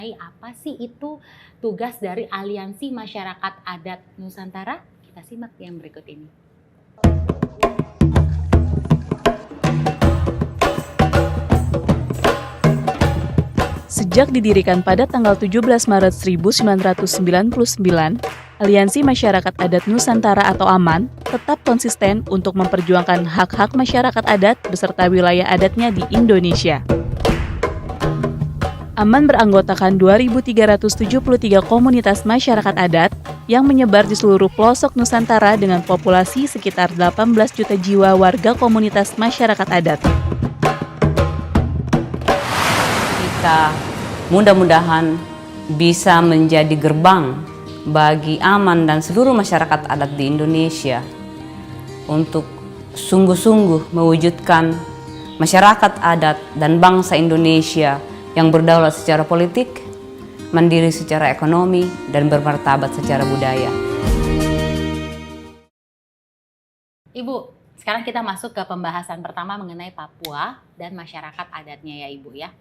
Apa sih itu tugas dari Aliansi Masyarakat Adat Nusantara? Kita simak yang berikut ini. Sejak didirikan pada tanggal 17 Maret 1999, Aliansi Masyarakat Adat Nusantara atau AMAN tetap konsisten untuk memperjuangkan hak-hak masyarakat adat beserta wilayah adatnya di Indonesia. AMAN beranggotakan 2.373 komunitas masyarakat adat yang menyebar di seluruh pelosok Nusantara dengan populasi sekitar 18 juta jiwa warga komunitas masyarakat adat. Kita mudah-mudahan bisa menjadi gerbang bagi AMAN dan seluruh masyarakat adat di Indonesia untuk sungguh-sungguh mewujudkan masyarakat adat dan bangsa Indonesia yang berdaulat secara politik, mandiri secara ekonomi, dan bermartabat secara budaya. Ibu, sekarang kita masuk ke pembahasan pertama mengenai Papua dan masyarakat adatnya ya Ibu ya.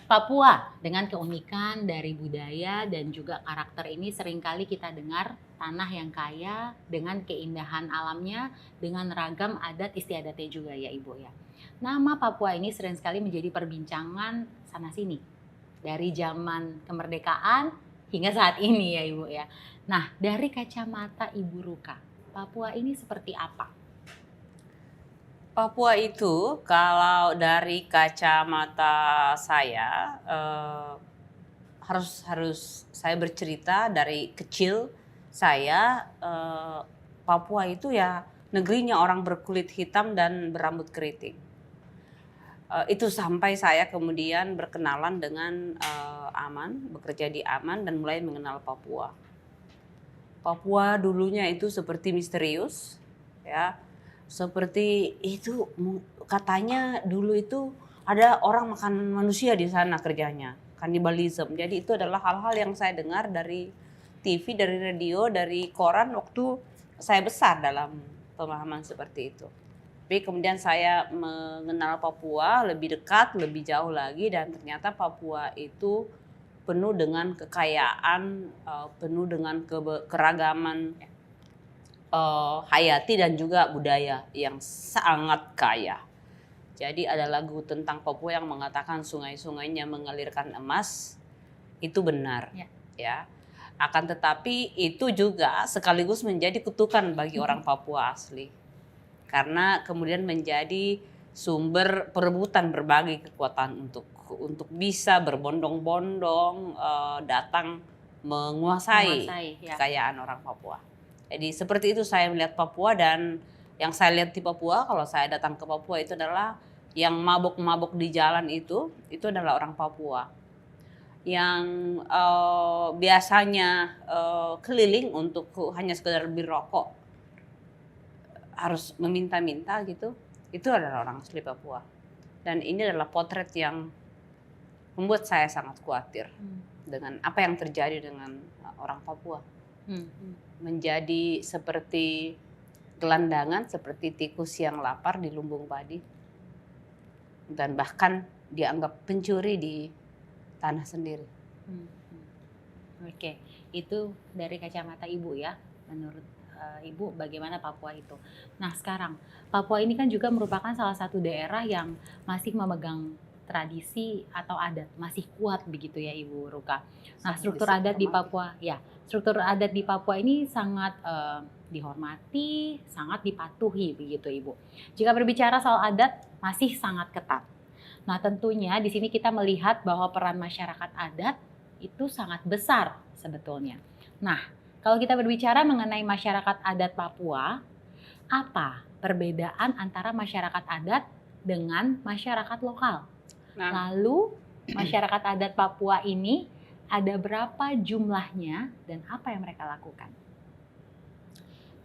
Papua dengan keunikan dari budaya dan juga karakter ini seringkali kita dengar tanah yang kaya dengan keindahan alamnya, dengan ragam adat istiadatnya juga ya Ibu ya. Nama Papua ini sering sekali menjadi perbincangan sana sini dari zaman kemerdekaan hingga saat ini ya Ibu ya. Nah, dari kacamata Ibu Ruka, Papua ini seperti apa? Papua itu kalau dari kacamata saya harus saya bercerita dari kecil saya Papua itu ya negerinya orang berkulit hitam dan berambut keriting. Itu sampai saya kemudian berkenalan dengan AMAN, bekerja di AMAN dan mulai mengenal Papua. Papua dulunya itu seperti misterius, ya. Seperti itu katanya dulu itu ada orang makan manusia di sana kerjanya, kanibalisme. Jadi itu adalah hal-hal yang saya dengar dari TV, dari radio, dari koran waktu saya besar dalam pemahaman seperti itu. Tapi kemudian saya mengenal Papua lebih dekat, lebih jauh lagi, dan ternyata Papua itu penuh dengan kekayaan, penuh dengan keragaman hayati dan juga budaya yang sangat kaya. Jadi ada lagu tentang Papua yang mengatakan sungai-sungainya mengalirkan emas, itu benar, ya. Akan tetapi itu juga sekaligus menjadi kutukan bagi orang Papua asli, karena kemudian menjadi sumber perebutan berbagai kekuatan untuk bisa berbondong-bondong datang menguasai kekayaan orang Papua. Jadi seperti itu saya melihat Papua, dan yang saya lihat di Papua kalau saya datang ke Papua itu adalah yang mabuk-mabuk di jalan itu adalah orang Papua. Yang biasanya keliling untuk hanya sekedar beli rokok, harus meminta-minta gitu, itu adalah orang asli Papua. Dan ini adalah potret yang membuat saya sangat khawatir dengan apa yang terjadi dengan orang Papua. Menjadi seperti gelandangan, seperti tikus yang lapar di lumbung padi, dan bahkan dianggap pencuri di tanah sendiri. Oke, itu dari kacamata Ibu ya. Menurut Ibu bagaimana Papua itu? Nah sekarang Papua ini kan juga merupakan salah satu daerah yang masih memegang tradisi atau adat, masih kuat begitu ya Ibu Ruka. Nah struktur adat di Papua, ya struktur adat di Papua ini sangat dihormati, sangat dipatuhi begitu Ibu. Jika berbicara soal adat masih sangat ketat. Nah tentunya di sini kita melihat bahwa peran masyarakat adat itu sangat besar sebetulnya. Nah kalau kita berbicara mengenai masyarakat adat Papua, apa perbedaan antara masyarakat adat dengan masyarakat lokal? Lalu masyarakat adat Papua ini ada berapa jumlahnya dan apa yang mereka lakukan?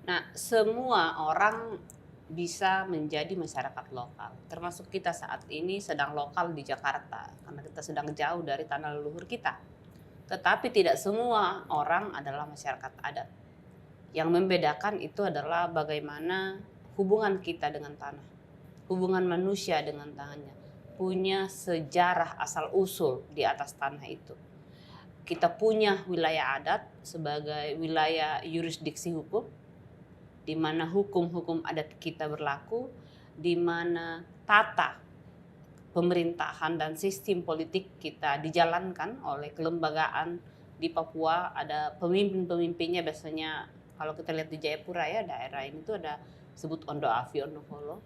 Nah, semua orang bisa menjadi masyarakat lokal, termasuk kita saat ini sedang lokal di Jakarta karena kita sedang jauh dari tanah leluhur kita. Tetapi tidak semua orang adalah masyarakat adat. Yang membedakan itu adalah bagaimana hubungan kita dengan tanah, hubungan manusia dengan tanahnya, punya sejarah asal usul di atas tanah itu. kita punya wilayah adat sebagai wilayah yurisdiksi hukum, di mana hukum-hukum adat kita berlaku, di mana tata pemerintahan dan sistem politik kita dijalankan oleh kelembagaan di Papua. Ada pemimpin-pemimpinnya, biasanya kalau kita lihat di Jayapura ya, daerah ini tuh ada sebut Ondo Afi, Ondo Holo.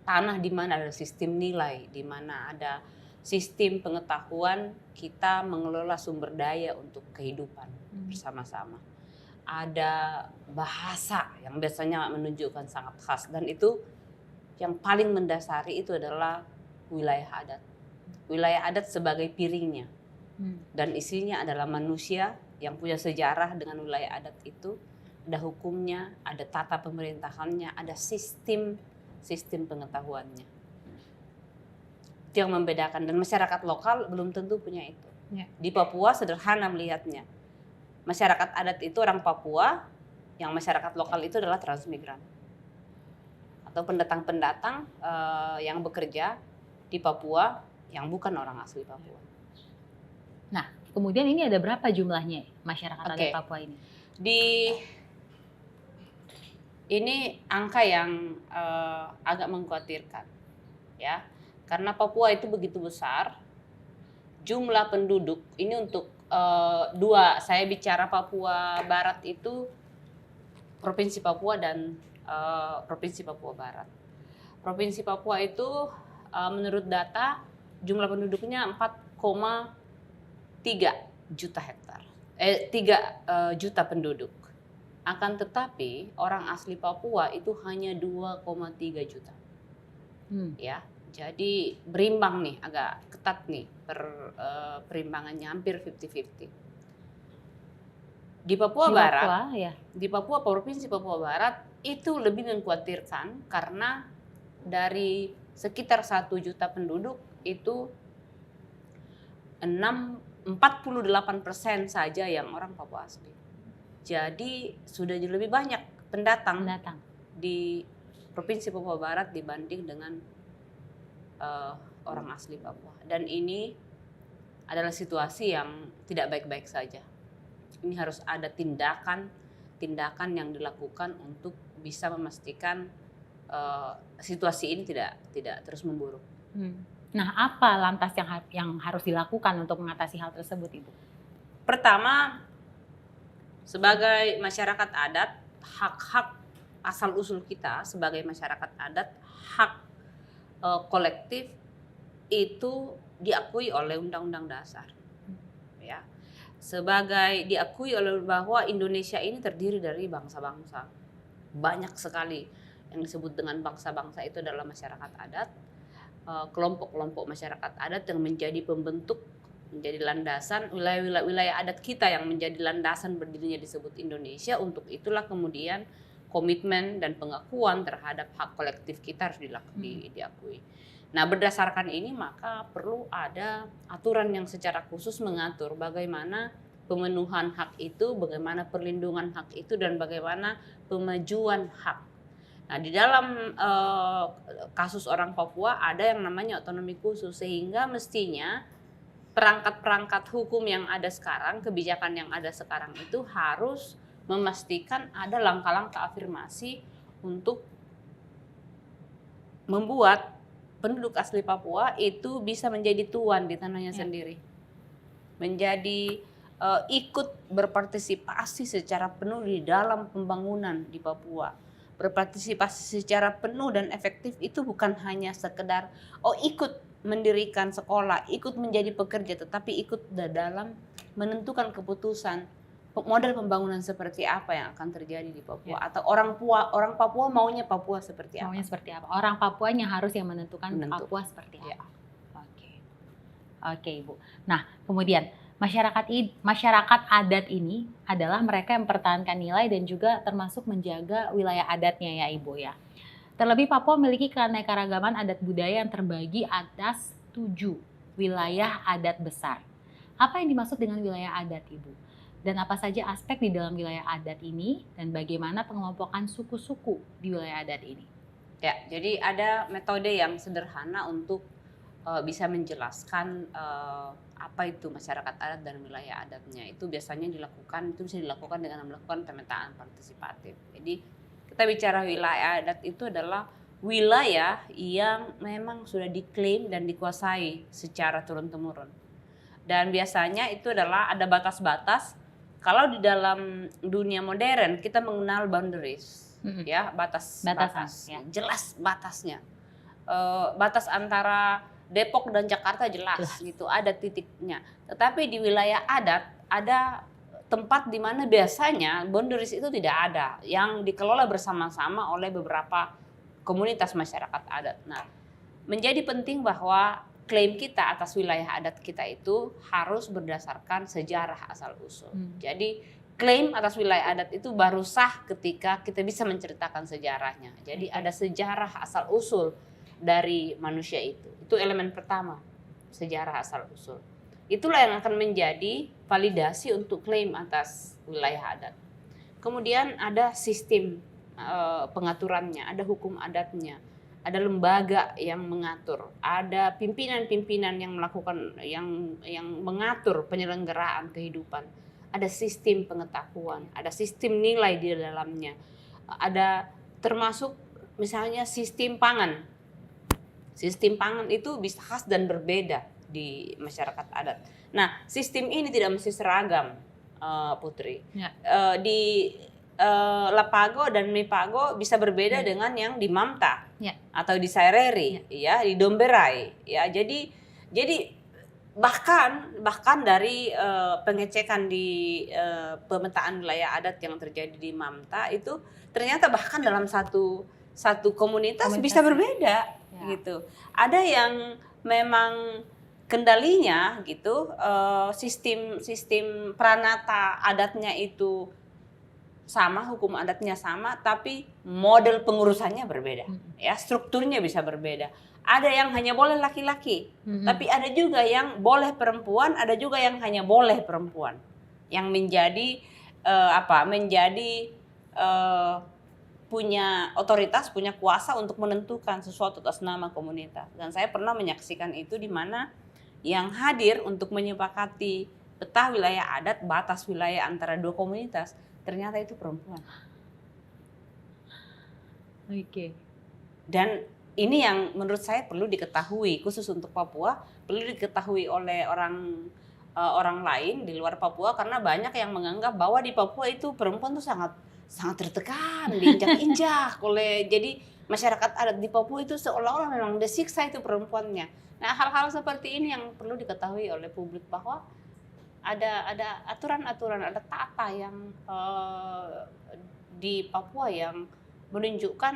Tanah di mana ada sistem nilai, di mana ada sistem pengetahuan kita mengelola sumber daya untuk kehidupan bersama-sama. Ada bahasa yang biasanya menunjukkan sangat khas, dan itu yang paling mendasari itu adalah wilayah adat. Wilayah adat sebagai piringnya. Dan isinya adalah manusia yang punya sejarah dengan wilayah adat itu. Ada hukumnya, ada tata pemerintahannya, ada sistem pengetahuannya. Itu yang membedakan, dan masyarakat lokal belum tentu punya itu. Di Papua sederhana melihatnya. Masyarakat adat itu orang Papua, yang masyarakat lokal itu adalah transmigran atau pendatang-pendatang yang bekerja di Papua yang bukan orang asli Papua. Nah, kemudian ini ada berapa jumlahnya masyarakat adat Papua ini? Ini angka yang agak mengkhawatirkan, ya, karena Papua itu begitu besar, jumlah penduduk ini untuk saya bicara Papua Barat itu Provinsi Papua dan Provinsi Papua Barat. Provinsi Papua itu menurut data jumlah penduduknya 4,3 juta hektar. 3 juta penduduk. Akan tetapi orang asli Papua itu hanya 2,3 juta. Ya, jadi berimbang nih, agak ketat nih perimbangannya, hampir 50-50. Di Papua Barat, di Papua Provinsi Papua Barat itu lebih mengkhawatirkan karena dari sekitar 1 juta penduduk itu 48% saja yang orang Papua asli. Jadi sudah lebih banyak pendatang di Provinsi Papua Barat dibanding dengan orang asli Papua. Dan ini adalah situasi yang tidak baik-baik saja. Ini harus ada tindakan yang dilakukan untuk bisa memastikan situasi ini tidak terus memburuk. Nah, apa lantas yang harus dilakukan untuk mengatasi hal tersebut, Ibu? Pertama, sebagai masyarakat adat, hak-hak asal usul kita sebagai masyarakat adat, hak kolektif itu diakui oleh Undang-Undang Dasar. Ya. Sebagai diakui oleh bahwa Indonesia ini terdiri dari bangsa-bangsa. Banyak sekali yang disebut dengan bangsa-bangsa itu adalah masyarakat adat, kelompok-kelompok masyarakat adat yang menjadi pembentuk, menjadi landasan wilayah adat kita yang menjadi landasan berdirinya disebut Indonesia. Untuk itulah kemudian komitmen dan pengakuan terhadap hak kolektif kita harus diakui. Nah, berdasarkan ini maka perlu ada aturan yang secara khusus mengatur bagaimana pemenuhan hak itu, bagaimana perlindungan hak itu, dan bagaimana pemajuan hak. Nah, di dalam kasus orang Papua ada yang namanya otonomi khusus, sehingga mestinya perangkat-perangkat hukum yang ada sekarang, kebijakan yang ada sekarang itu harus memastikan ada langkah-langkah afirmasi untuk membuat penduduk asli Papua itu bisa menjadi tuan di tanahnya sendiri. Menjadi ikut berpartisipasi secara penuh di dalam pembangunan di Papua. Berpartisipasi secara penuh dan efektif itu bukan hanya sekedar ikut mendirikan sekolah, ikut menjadi pekerja, tetapi ikut dalam menentukan keputusan model pembangunan seperti apa yang akan terjadi di Papua, atau orang Papua maunya Papua seperti apa. Orang Papuanya harus yang menentukan Papua seperti apa. Oke, Ibu. Nah, kemudian masyarakat adat ini adalah mereka yang mempertahankan nilai dan juga termasuk menjaga wilayah adatnya, ya Ibu ya. Terlebih Papua memiliki keanekaragaman adat budaya yang terbagi atas 7 wilayah adat besar. Apa yang dimaksud dengan wilayah adat, Ibu? Dan apa saja aspek di dalam wilayah adat ini, dan bagaimana pengelompokan suku-suku di wilayah adat ini? Ya, jadi ada metode yang sederhana untuk bisa menjelaskan apa itu masyarakat adat dan wilayah adatnya. Itu biasanya bisa dilakukan dengan melakukan pemetaan partisipatif. Jadi kita bicara wilayah adat itu adalah wilayah yang memang sudah diklaim dan dikuasai secara turun-temurun. Dan biasanya itu adalah ada batas-batas. Kalau di dalam dunia modern kita mengenal boundaries, ya, batas-batas, ya. jelas batasnya. Batas antara Depok dan Jakarta jelas gitu, ada titiknya. Tetapi di wilayah adat ada tempat di mana biasanya boundaries itu tidak ada, yang dikelola bersama-sama oleh beberapa komunitas masyarakat adat. Nah, menjadi penting bahwa klaim kita atas wilayah adat kita itu harus berdasarkan sejarah asal-usul. Jadi klaim atas wilayah adat itu baru sah ketika kita bisa menceritakan sejarahnya. Jadi ada sejarah asal-usul dari manusia itu. Itu elemen pertama, sejarah asal-usul. Itulah yang akan menjadi validasi untuk klaim atas wilayah adat. Kemudian ada sistem pengaturannya, ada hukum adatnya, ada lembaga yang mengatur, ada pimpinan-pimpinan yang melakukan yang mengatur penyelenggaraan kehidupan, ada sistem pengetahuan, ada sistem nilai di dalamnya, ada termasuk misalnya sistem pangan. Sistem pangan itu bisa khas dan berbeda di masyarakat adat. Nah, sistem ini tidak mesti seragam, Putri. Ya. Di Lapago dan Mipago bisa berbeda dengan yang di Mamta, ya, atau di Saireri, ya, di Domberai, ya. Jadi bahkan dari pengecekan di pemetaan wilayah adat yang terjadi di Mamta itu ternyata bahkan dalam satu komunitas bisa berbeda. Gitu. Ada yang memang kendalinya gitu, sistem pranata adatnya itu sama, hukum adatnya sama, tapi model pengurusannya berbeda, ya, strukturnya bisa berbeda. Ada yang hanya boleh laki-laki, tapi ada juga yang boleh perempuan, ada juga yang hanya boleh perempuan, yang menjadi punya otoritas, punya kuasa untuk menentukan sesuatu atas nama komunitas. Dan saya pernah menyaksikan itu di mana yang hadir untuk menyepakati peta wilayah adat, batas wilayah antara dua komunitas, ternyata itu perempuan. Oke. Dan ini yang menurut saya perlu diketahui, khusus untuk Papua, perlu diketahui oleh orang lain di luar Papua, karena banyak yang menganggap bahwa di Papua itu perempuan tuh sangat tertekan, diinjak-injak oleh, jadi masyarakat adat di Papua itu seolah-olah memang disiksa itu perempuannya. Nah, hal-hal seperti ini yang perlu diketahui oleh publik, bahwa ada aturan-aturan, ada tata yang di Papua yang menunjukkan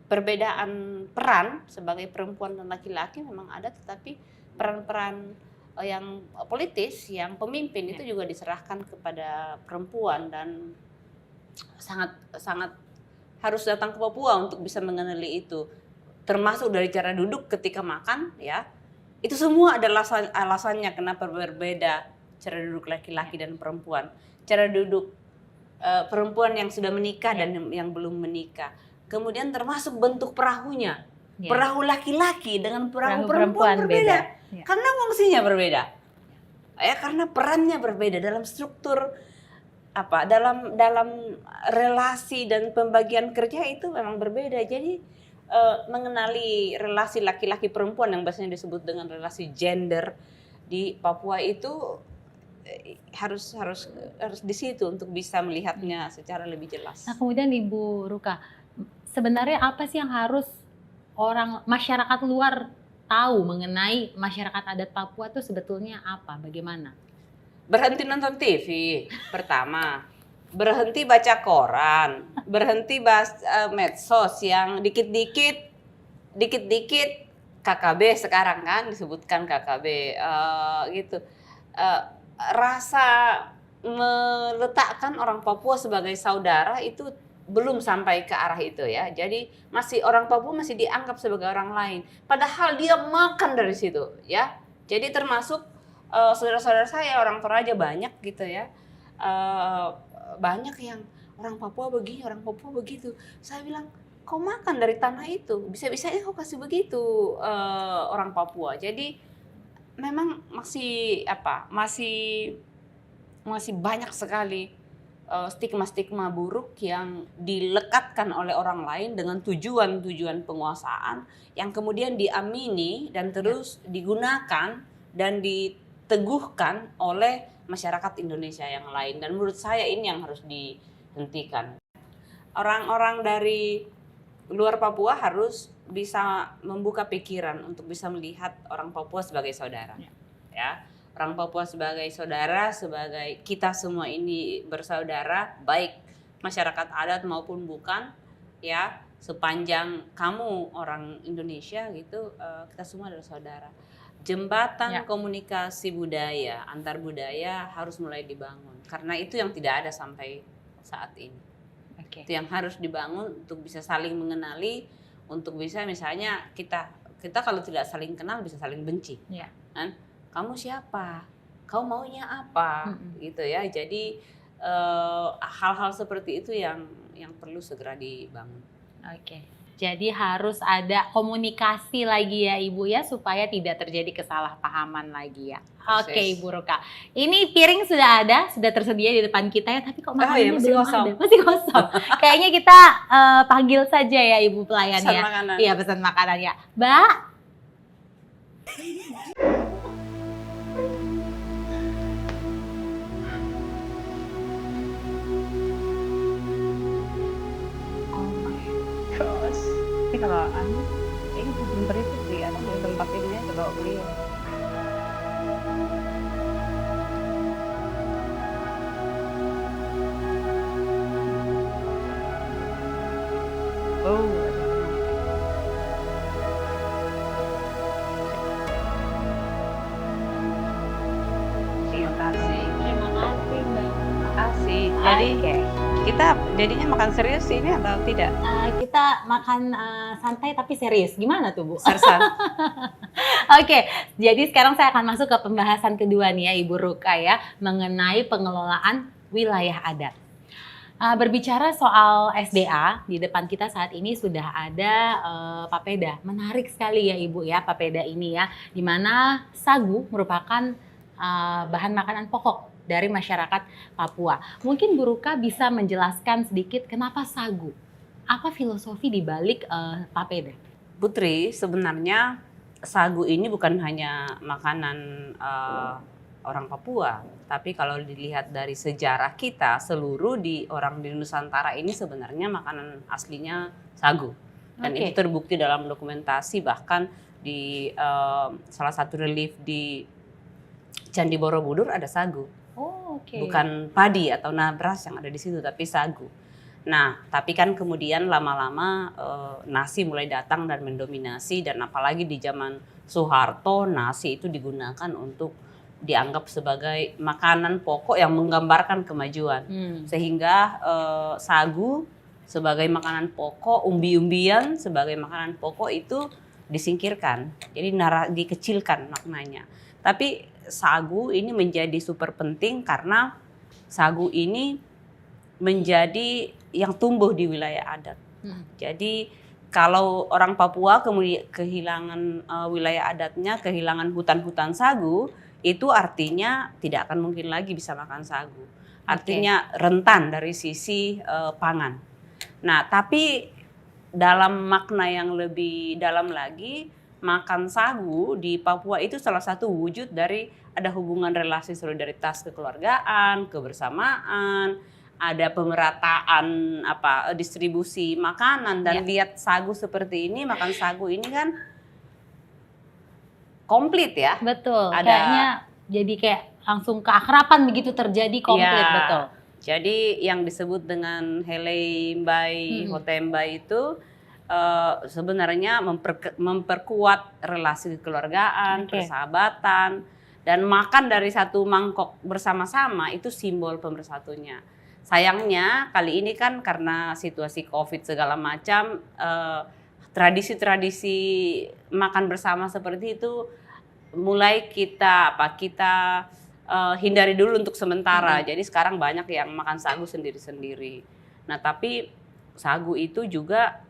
perbedaan peran sebagai perempuan dan laki-laki memang ada, tetapi peran-peran yang politis, yang pemimpin itu juga diserahkan kepada perempuan, dan sangat harus datang ke Papua untuk bisa mengenali itu, termasuk dari cara duduk ketika makan, ya. Itu semua adalah alasannya kenapa berbeda cara duduk laki-laki dan perempuan. Cara duduk perempuan yang sudah menikah dan yang belum menikah. Kemudian termasuk bentuk perahunya. Perahu laki-laki dengan perahu perempuan berbeda. Karena fungsinya berbeda. Ya, karena perannya berbeda dalam struktur dalam relasi dan pembagian kerja itu memang berbeda. Jadi mengenali relasi laki-laki perempuan yang biasanya disebut dengan relasi gender di Papua itu harus di situ untuk bisa melihatnya secara lebih jelas. Nah, kemudian Ibu Ruka, sebenarnya apa sih yang harus masyarakat luar tahu mengenai masyarakat adat Papua itu sebetulnya apa, bagaimana? Berhenti nonton TV pertama, berhenti baca koran, berhenti medsos yang dikit-dikit KKB sekarang kan disebutkan KKB gitu. Rasa meletakkan orang Papua sebagai saudara itu belum sampai ke arah itu, ya. Jadi orang Papua masih dianggap sebagai orang lain, padahal dia makan dari situ, ya. Jadi termasuk saudara-saudara saya orang Toraja banyak gitu, ya. Banyak yang orang Papua begini, orang Papua begitu. Saya bilang, kau makan dari tanah itu, bisa-bisanya kau kasih begitu orang Papua. Jadi memang masih banyak sekali stigma-stigma buruk yang dilekatkan oleh orang lain dengan tujuan-tujuan penguasaan yang kemudian diamini dan terus digunakan dan diteguhkan oleh masyarakat Indonesia yang lain. Dan menurut saya ini yang harus dihentikan. Orang-orang dari luar Papua harus bisa membuka pikiran untuk bisa melihat orang Papua sebagai saudara. Ya. Orang Papua sebagai saudara, sebagai kita semua ini bersaudara, baik masyarakat adat maupun bukan, ya, sepanjang kamu orang Indonesia gitu, kita semua adalah saudara. Jembatan komunikasi budaya, antar budaya harus mulai dibangun, karena itu yang tidak ada sampai saat ini. Itu yang harus dibangun untuk bisa saling mengenali, untuk bisa misalnya kita kalau tidak saling kenal bisa saling benci, kan? Kamu siapa? Kau maunya apa? Gitu ya. Jadi hal-hal seperti itu yang perlu segera dibangun. Jadi harus ada komunikasi lagi ya Ibu ya, supaya tidak terjadi kesalahpahaman lagi ya. Ibu Ruka. Ini piring sudah ada, sudah tersedia di depan kita ya, tapi kok makanannya masih belum kosong. ada. Masih kosong. Kayaknya kita panggil saja ya Ibu pelayan Pesan ya. makanan. Iya, pesan makanan ya. Mbak. Tapi kalau ini belum terisi sih, ada di tempat ini coba beli. Terima kasih. Terima kasih Mbak. Makasih. Jadi kita jadinya makan serius ini atau tidak? Kita makan santai tapi serius. Gimana tuh Bu? Sersan. Jadi sekarang saya akan masuk ke pembahasan kedua nih ya Ibu Ruka ya, mengenai pengelolaan wilayah adat. Berbicara soal SDA, di depan kita saat ini sudah ada papeda. Menarik sekali ya Ibu ya papeda ini ya, di mana sagu merupakan bahan makanan pokok dari masyarakat Papua. Mungkin Bu Ruka bisa menjelaskan sedikit kenapa sagu? Apa filosofi di balik papeda? Putri, sebenarnya sagu ini bukan hanya makanan orang Papua, tapi kalau dilihat dari sejarah kita, seluruh orang di Nusantara ini sebenarnya makanan aslinya sagu. Dan itu terbukti dalam dokumentasi, bahkan di salah satu relief di Candi Borobudur ada sagu. Bukan padi atau nabras yang ada di situ, tapi sagu. Nah, tapi kan kemudian lama-lama nasi mulai datang dan mendominasi, dan apalagi di zaman Soeharto nasi itu digunakan untuk dianggap sebagai makanan pokok yang menggambarkan kemajuan. Sehingga sagu sebagai makanan pokok, umbi-umbian sebagai makanan pokok itu disingkirkan. Jadi dikecilkan maknanya. Tapi sagu ini menjadi super penting karena sagu ini menjadi yang tumbuh di wilayah adat. Jadi kalau orang Papua kemudian kehilangan wilayah adatnya, kehilangan hutan-hutan sagu, itu artinya tidak akan mungkin lagi bisa makan sagu. Artinya rentan dari sisi pangan. Nah, tapi dalam makna yang lebih dalam lagi, makan sagu di Papua itu salah satu wujud dari ada hubungan relasi solidaritas kekeluargaan, kebersamaan, ada pemerataan distribusi makanan, dan lihat sagu seperti ini, makan sagu ini kan komplit ya. Betul. Kayaknya jadi kayak langsung keakraban begitu terjadi komplit, betul. Jadi yang disebut dengan Helei Mbai Hotembai itu sebenarnya memperkuat relasi kekeluargaan, persahabatan, dan makan dari satu mangkok bersama-sama itu simbol pemersatunya. Sayangnya kali ini kan karena situasi COVID segala macam, tradisi-tradisi makan bersama seperti itu mulai kita hindari dulu untuk sementara. Jadi sekarang banyak yang makan sagu sendiri-sendiri. Nah, tapi sagu itu juga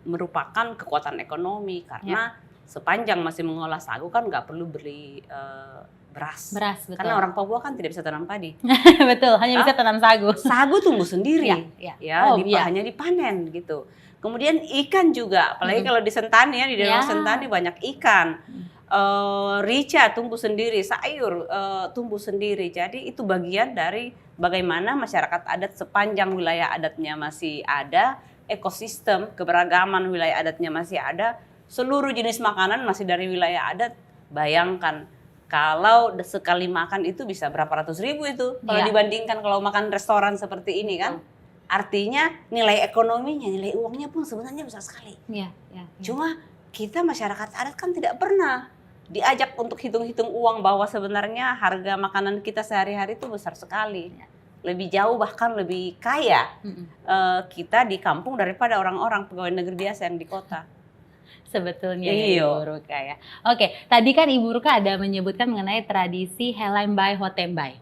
merupakan kekuatan ekonomi karena sepanjang masih mengolah sagu kan nggak perlu beli beras. Betul. Karena orang Papua kan tidak bisa tanam padi. Betul, hanya bisa tanam sagu. Sagu tumbuh sendiri, Iya. hanya dipanen gitu. Kemudian ikan juga, apalagi kalau di Sentani ya, di daerah Sentani banyak ikan. Rica tumbuh sendiri, sayur tumbuh sendiri. Jadi itu bagian dari bagaimana masyarakat adat sepanjang wilayah adatnya masih ada, ekosistem keberagaman wilayah adatnya masih ada, seluruh jenis makanan masih dari wilayah adat. Bayangkan kalau sekali makan itu bisa berapa ratus ribu itu kalau dibandingkan kalau makan restoran seperti ini kan. Artinya nilai ekonominya, nilai uangnya pun sebenarnya besar sekali. Cuma kita masyarakat adat kan tidak pernah diajak untuk hitung-hitung uang bahwa sebenarnya harga makanan kita sehari-hari itu besar sekali. Lebih jauh bahkan lebih kaya kita di kampung daripada orang-orang pegawai negeri biasa yang di kota. Sebetulnya Ibu Ruka ya. Oke, tadi kan Ibu Ruka ada menyebutkan mengenai tradisi Helembay Hotembay.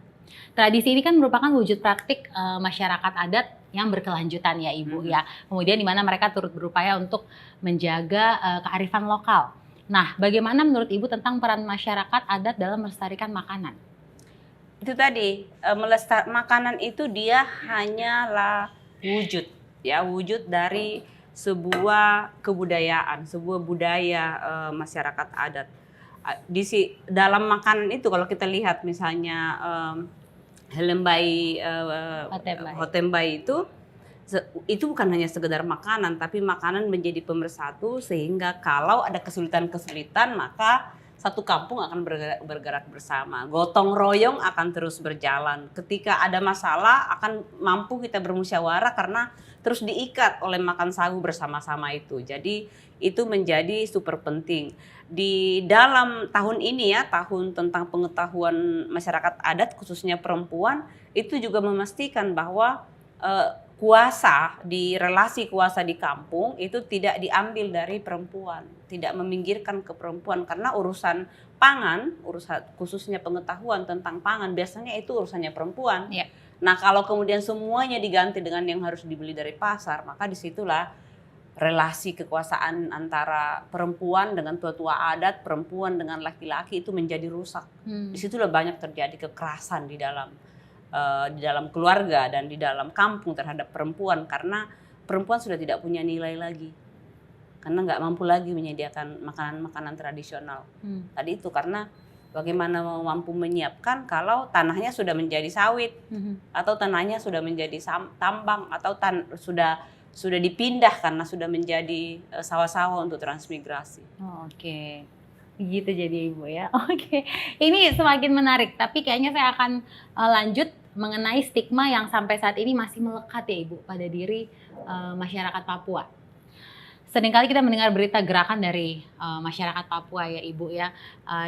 Tradisi ini kan merupakan wujud praktik masyarakat adat yang berkelanjutan ya Ibu ya. Kemudian di mana mereka turut berupaya untuk menjaga kearifan lokal. Nah, bagaimana menurut Ibu tentang peran masyarakat adat dalam melestarikan makanan? Itu tadi, makanan itu dia hanyalah wujud ya, wujud dari sebuah kebudayaan, sebuah budaya masyarakat adat. Dalam makanan itu kalau kita lihat misalnya Helembay Hotembay itu bukan hanya sekedar makanan, tapi makanan menjadi pemersatu sehingga kalau ada kesulitan-kesulitan maka satu kampung akan bergerak bersama. Gotong royong akan terus berjalan. Ketika ada masalah akan mampu kita bermusyawarah karena terus diikat oleh makan sagu bersama-sama itu. Jadi itu menjadi super penting. Di dalam tahun ini ya, tahun tentang pengetahuan masyarakat adat khususnya perempuan, itu juga memastikan bahwa relasi kuasa di kampung itu tidak diambil dari perempuan, tidak meminggirkan ke perempuan karena urusan pangan, khususnya pengetahuan tentang pangan biasanya itu urusannya perempuan. Nah kalau kemudian semuanya diganti dengan yang harus dibeli dari pasar, maka disitulah relasi kekuasaan antara perempuan dengan tua-tua adat, perempuan dengan laki-laki itu menjadi rusak. Disitulah banyak terjadi kekerasan di dalam keluarga dan di dalam kampung terhadap perempuan karena perempuan sudah tidak punya nilai lagi karena nggak mampu lagi menyediakan makanan-makanan tradisional. Tadi itu karena bagaimana mampu menyiapkan kalau tanahnya sudah menjadi sawit atau tanahnya sudah menjadi tambang atau sudah dipindah karena sudah menjadi sawah-sawah untuk transmigrasi. Oke. Begitu jadi Ibu ya. Oke. Ini semakin menarik, tapi kayaknya saya akan lanjut mengenai stigma yang sampai saat ini masih melekat ya Ibu pada diri masyarakat Papua. Seringkali kita mendengar berita gerakan dari masyarakat Papua ya Ibu ya,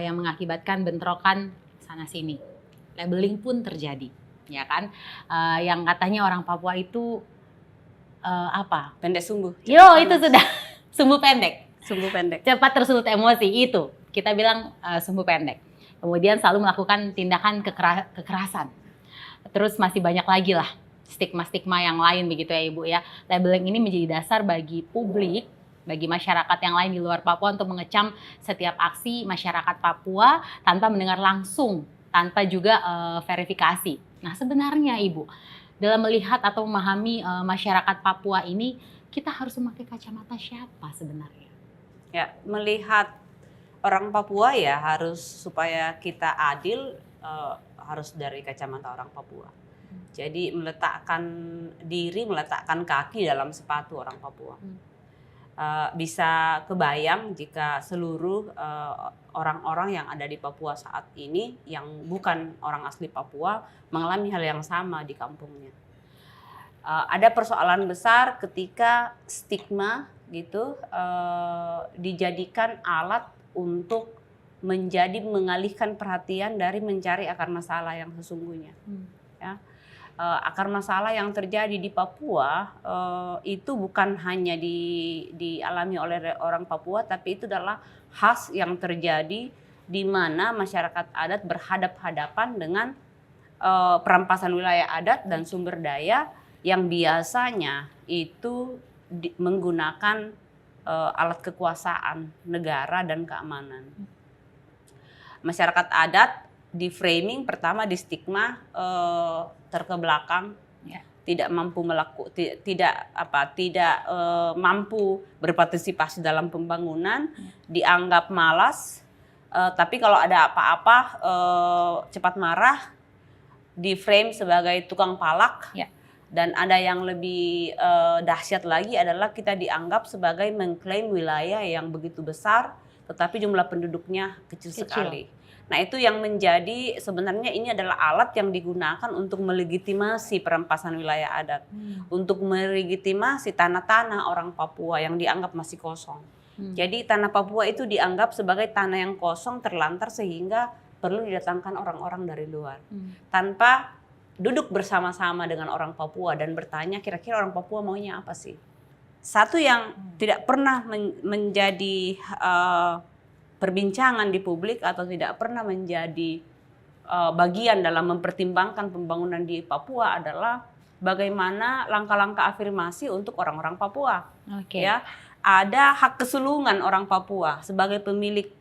yang mengakibatkan bentrokan sana sini. Labeling pun terjadi, ya kan? Yang katanya orang Papua itu apa? Pendek sumbu. Itu sudah sumbu pendek. Sumbu pendek. Cepat tersulut emosi itu. Kita bilang sumbu pendek. Kemudian selalu melakukan tindakan kekerasan. Terus masih banyak lagi lah stigma-stigma yang lain begitu ya Ibu ya. Labeling ini menjadi dasar bagi publik, bagi masyarakat yang lain di luar Papua untuk mengecam setiap aksi masyarakat Papua tanpa mendengar langsung, tanpa juga verifikasi. Nah sebenarnya Ibu, dalam melihat atau memahami masyarakat Papua ini, kita harus memakai kacamata siapa sebenarnya? Ya, melihat orang Papua ya harus supaya kita adil harus dari kacamata orang Papua. Jadi meletakkan kaki dalam sepatu orang Papua. Bisa kebayang jika seluruh orang-orang yang ada di Papua saat ini yang bukan orang asli Papua mengalami hal yang sama di kampungnya. Ada persoalan besar ketika stigma gitu dijadikan alat untuk mengalihkan perhatian dari mencari akar masalah yang sesungguhnya. Ya. Akar masalah yang terjadi di Papua itu bukan hanya dialami oleh orang Papua, tapi itu adalah khas yang terjadi di mana masyarakat adat berhadap-hadapan dengan perampasan wilayah adat dan sumber daya yang biasanya itu menggunakan alat kekuasaan negara dan keamanan. Masyarakat adat di framing pertama di stigma terkebelakang, tidak mampu tidak mampu berpartisipasi dalam pembangunan, dianggap malas, tapi kalau ada apa-apa cepat marah, di frame sebagai tukang palak. Dan ada yang lebih dahsyat lagi adalah kita dianggap sebagai mengklaim wilayah yang begitu besar, tetapi jumlah penduduknya kecil sekali. Nah, itu yang menjadi sebenarnya ini adalah alat yang digunakan untuk melegitimasi perampasan wilayah adat, untuk melegitimasi tanah-tanah orang Papua yang dianggap masih kosong. Jadi tanah Papua itu dianggap sebagai tanah yang kosong, terlantar, sehingga perlu didatangkan orang-orang dari luar. Tanpa duduk bersama-sama dengan orang Papua dan bertanya kira-kira orang Papua maunya apa sih. Satu yang tidak pernah menjadi perbincangan di publik atau tidak pernah menjadi bagian dalam mempertimbangkan pembangunan di Papua adalah bagaimana langkah-langkah afirmasi untuk orang-orang Papua. Ya, ada hak kesulungan orang Papua sebagai pemilik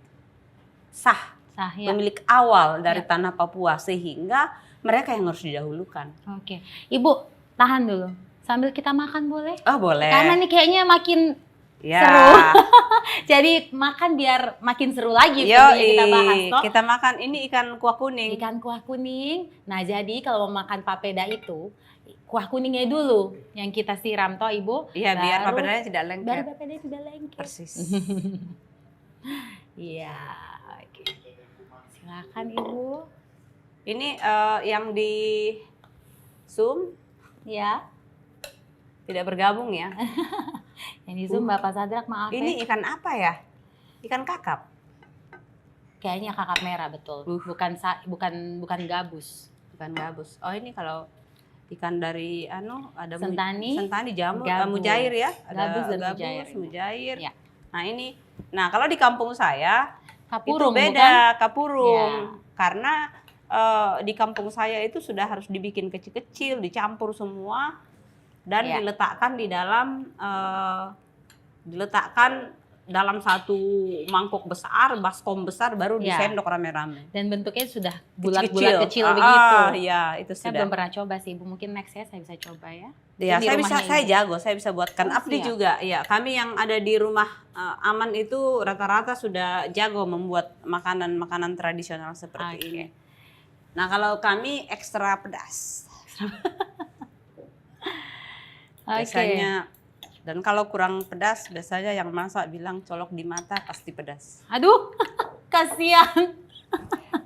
sah pemilik awal dari tanah Papua, sehingga mereka yang harus didahulukan. Ibu tahan dulu sambil kita makan boleh? Oh, boleh. Karena ini kayaknya makin seru. Jadi makan biar makin seru lagi. Kita bahas toh. Kita makan ini ikan kuah kuning. Ikan kuah kuning. Nah, jadi kalau mau makan papeda itu kuah kuningnya dulu yang kita siram toh, Ibu. Iya, biar papedanya tidak lengket. Biar papedanya tidak lengket. Persis. Iya. Silakan, Ibu. Ini yang di Zoom tidak bergabung ya. Yang di Zoom Bapak Sadrak, maaf. Ini ikan apa ya? Ikan kakap. Kayaknya kakap merah, betul. Bukan gabus. Bukan gabus. Oh, ini kalau ikan dari ada sentani, jamur, mujair ya. Gabus dan mujair. Ya. Nah, kalau di kampung saya kapurung, itu beda, bukan? Kapurung. Karena di kampung saya itu sudah harus dibikin kecil-kecil, dicampur semua dan diletakkan di dalam satu mangkok besar, baskom besar, baru disendok rame-rame. Dan bentuknya sudah bulat-bulat kecil begitu. Iya, itu sudah. Saya belum pernah coba sih, Ibu. Mungkin next ya saya bisa coba ya. Ya, saya jago, saya bisa buatkan. Abdi juga. Ya, kami yang ada di rumah Aman itu rata-rata sudah jago membuat makanan-makanan tradisional seperti ini. Nah, kalau kami ekstra pedas. Biasanya, dan kalau kurang pedas, biasanya yang masak bilang colok di mata pasti pedas. Aduh, kasihan.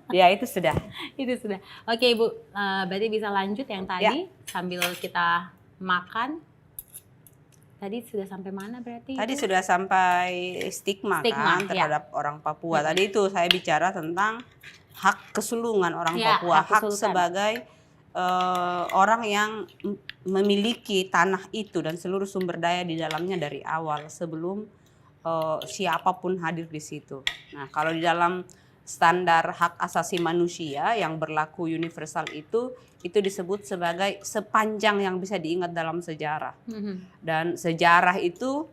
Ya, itu sudah. Itu sudah. Oke, Ibu, berarti bisa lanjut yang tadi sambil kita makan. Tadi sudah sampai mana berarti? Tadi sudah sampai stigma kan terhadap orang Papua. Tadi itu saya bicara tentang hak kesulungan orang Papua, hak sebagai orang yang memiliki tanah itu dan seluruh sumber daya di dalamnya dari awal sebelum siapapun hadir di situ. Nah, kalau di dalam standar hak asasi manusia yang berlaku universal itu disebut sebagai sepanjang yang bisa diingat dalam sejarah. Dan sejarah itu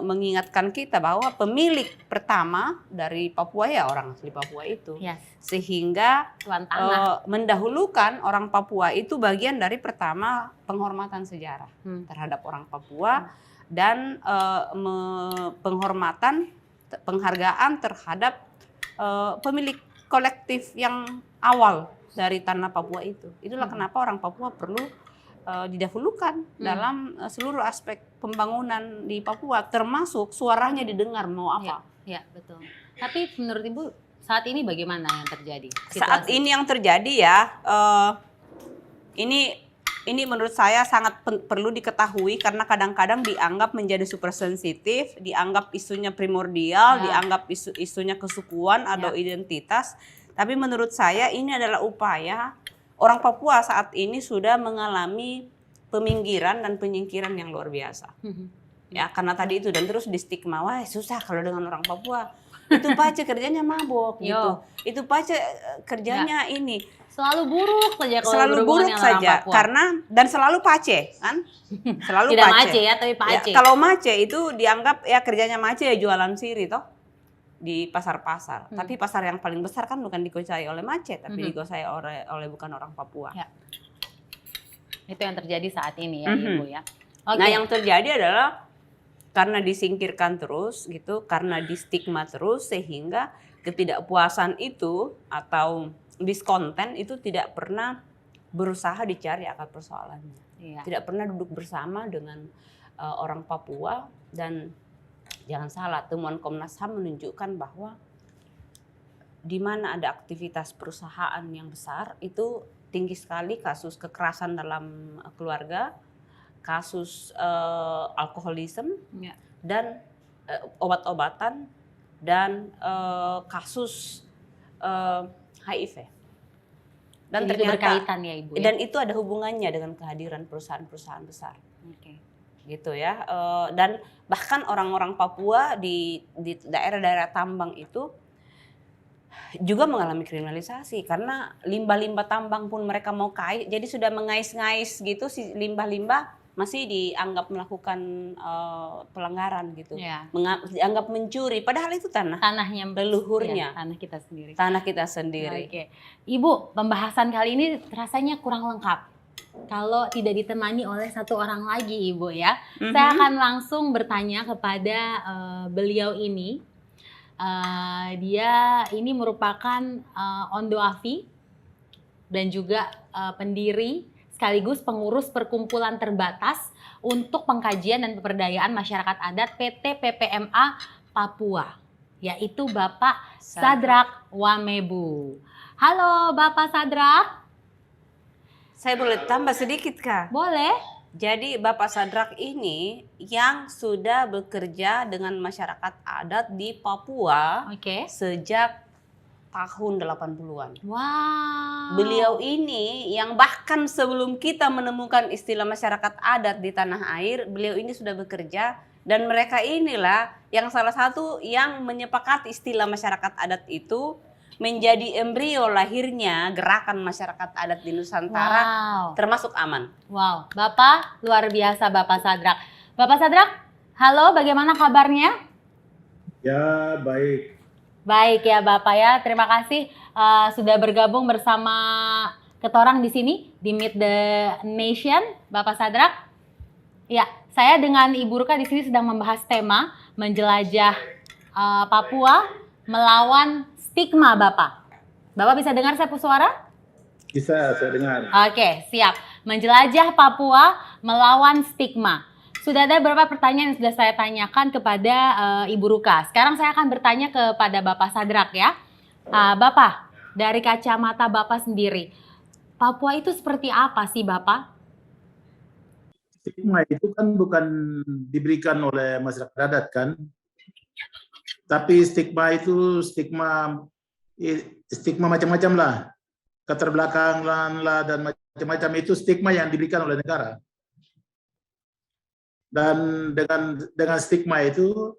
mengingatkan kita bahwa pemilik pertama dari Papua ya orang asli Papua itu. Sehingga mendahulukan orang Papua itu bagian dari pertama penghormatan sejarah terhadap orang Papua dan penghargaan terhadap pemilik kolektif yang awal dari tanah Papua itu. Itulah kenapa orang Papua perlu didahulukan dalam seluruh aspek pembangunan di Papua, termasuk suaranya didengar mau apa. Ya, betul. Tapi menurut Ibu saat ini bagaimana yang terjadi? Saat ini yang terjadi ya, ini menurut saya sangat perlu diketahui karena kadang-kadang dianggap menjadi super sensitif, dianggap isunya primordial, dianggap isunya kesukuan atau identitas. Tapi menurut saya ini adalah upaya orang Papua saat ini sudah mengalami peminggiran dan penyingkiran yang luar biasa. Ya, karena tadi itu dan terus di stigma, wah susah kalau dengan orang Papua. Itu Pace kerjanya mabok Yo. gitu. Itu Pace kerjanya ini Selalu buruk saja kalau selalu berhubungan buruk dengan orang saja Papua. karena dan selalu Pace kan? Selalu Tidak Pace. Mace ya, tapi Ya, Pace. kalau Mace itu dianggap ya kerjanya Mace ya jualan siri toh di pasar-pasar. Tapi pasar yang paling besar kan bukan dikuasai oleh Mace, tapi dikuasai oleh bukan orang Papua. Ya. Itu yang terjadi saat ini ya, Ibu ya. Oke. Nah, yang terjadi adalah karena disingkirkan terus gitu, karena distigma terus sehingga ketidakpuasan itu atau diskonten itu tidak pernah berusaha dicari akar persoalannya. Iya. Tidak pernah duduk bersama dengan orang Papua. Dan jangan salah, temuan Komnas HAM menunjukkan bahwa di mana ada aktivitas perusahaan yang besar itu tinggi sekali kasus kekerasan dalam keluarga, kasus alkoholisme, Ya. dan obat-obatan, dan kasus HIV. Dan Jadi itu ternyata berkaitan ya, Ibu ya. dan itu ada hubungannya dengan kehadiran perusahaan-perusahaan besar. Oke. Gitu ya. Dan bahkan orang-orang Papua di daerah-daerah tambang itu juga mengalami kriminalisasi karena limbah-limbah tambang pun mereka mau kait, jadi sudah mengais-ngais gitu, si limbah-limbah masih dianggap melakukan pelanggaran gitu. Ya. Dianggap mencuri, padahal itu Tanahnya leluhurnya. ya, tanah kita sendiri. Tanah kita sendiri. Oke. Ibu, pembahasan kali ini rasanya kurang lengkap kalau tidak ditemani oleh satu orang lagi, Ibu ya. Saya akan langsung bertanya kepada beliau ini. Dia ini merupakan Ondo Afi dan juga pendiri sekaligus pengurus perkumpulan terbatas untuk pengkajian dan pemberdayaan masyarakat adat PT PPMA Papua, yaitu Bapak Sadrak Wamebu. Halo Bapak Sadrak. Saya boleh tambah sedikit Kak? Boleh. Jadi Bapak Sadrak ini yang sudah bekerja dengan masyarakat adat di Papua sejak tahun 80-an. Wow. Beliau ini yang bahkan sebelum kita menemukan istilah masyarakat adat di tanah air, beliau ini sudah bekerja, dan mereka inilah yang salah satu yang menyepakati istilah masyarakat adat itu menjadi embrio lahirnya gerakan masyarakat adat di Nusantara, termasuk AMAN. Wow, Bapak luar biasa Bapak Sadrak. Bapak Sadrak, halo, bagaimana kabarnya? Ya, baik. Baik ya Bapak ya, terima kasih sudah bergabung bersama ketorang di sini di Meet the Nation, Bapak Sadrak. Ya, saya dengan Ibu Ruka di sini sedang membahas tema menjelajah Papua melawan stigma, Bapak. Bapak bisa dengar saya suara? Bisa, saya dengar. Oke, siap. Menjelajah Papua melawan stigma. Sudah ada beberapa pertanyaan yang sudah saya tanyakan kepada Ibu Ruka. Sekarang saya akan bertanya kepada Bapak Sadrak ya. Bapak, dari kacamata Bapak sendiri, Papua itu seperti apa sih Bapak? Stigma itu kan bukan diberikan oleh masyarakat adat kan. Tapi stigma itu stigma macam-macam lah. Keterbelakangan lah dan macam-macam itu stigma yang diberikan oleh negara. Dan dengan stigma itu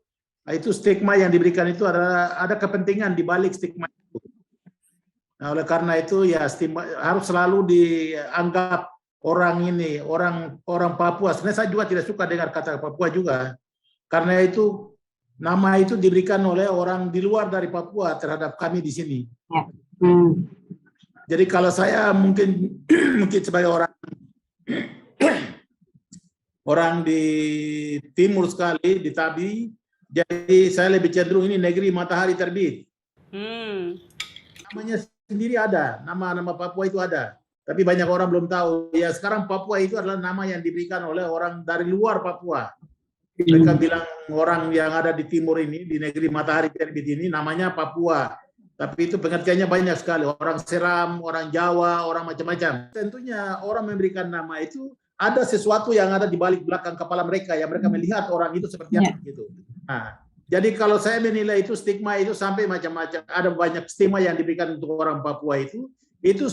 stigma yang diberikan itu ada kepentingan di balik stigma itu. Nah, oleh karena itu ya stigma harus selalu dianggap orang Papua. Sebenarnya saya juga tidak suka dengar kata Papua juga, karena itu nama itu diberikan oleh orang di luar dari Papua terhadap kami di sini. Jadi kalau saya mungkin sebagai orang di timur sekali, di Tabi, jadi saya lebih cenderung ini negeri matahari terbit. Namanya sendiri ada, nama Papua itu ada, tapi banyak orang belum tahu. Ya sekarang Papua itu adalah nama yang diberikan oleh orang dari luar Papua. Mereka bilang orang yang ada di timur ini, di negeri matahari terbit ini namanya Papua. Tapi itu pengertiannya banyak sekali, orang Seram, orang Jawa, orang macam-macam. Tentunya orang memberikan nama itu ada sesuatu yang ada di balik belakang kepala mereka yang mereka melihat orang itu seperti apa gitu. Nah, jadi kalau saya menilai itu stigma itu sampai macam-macam, ada banyak stigma yang diberikan untuk orang Papua itu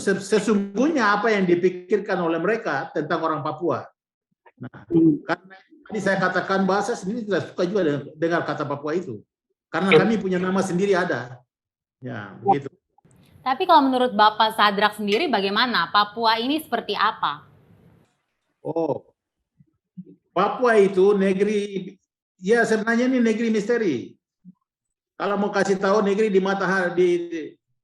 sesungguhnya apa yang dipikirkan oleh mereka tentang orang Papua. Nah, karena tadi saya katakan bahasa sendiri tidak suka juga dengar kata Papua itu. Karena kami punya nama sendiri ada. Ya, begitu. Tapi kalau menurut Bapak Sadrak sendiri bagaimana? Papua ini seperti apa? Oh, Papua itu negeri, ya sebenarnya ini negeri misteri. Kalau mau kasih tahu negeri di matahari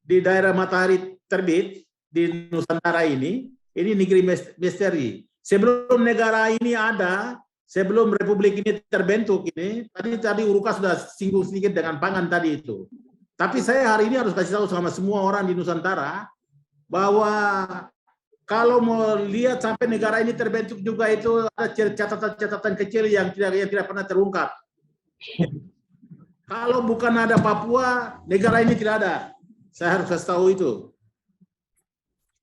di daerah matahari terbit di Nusantara ini negeri misteri. Sebelum negara ini ada, sebelum republik ini terbentuk ini, tadi Uruka sudah singgung sedikit dengan pangan tadi itu. Tapi saya hari ini harus kasih tahu sama semua orang di Nusantara bahwa kalau mau lihat sampai negara ini terbentuk juga itu ada catatan-catatan kecil yang tidak pernah terungkap. Kalau bukan ada Papua, negara ini tidak ada. Saya harus kasih tahu itu.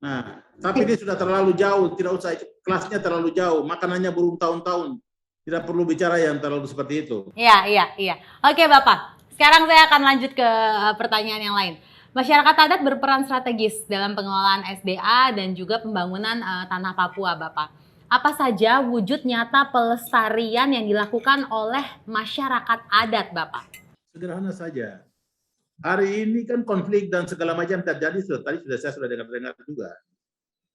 Nah, tapi ini sudah terlalu jauh, tidak usah, kelasnya terlalu jauh, makanannya bertahun-tahun. Tidak perlu bicara yang terlalu seperti itu. Iya. Oke Bapak, sekarang saya akan lanjut ke pertanyaan yang lain. Masyarakat adat berperan strategis dalam pengelolaan SDA dan juga pembangunan tanah Papua, Bapak. Apa saja wujud nyata pelestarian yang dilakukan oleh masyarakat adat, Bapak? Sederhana saja. Hari ini kan konflik dan segala macam terjadi, tadi saya sudah dengar juga.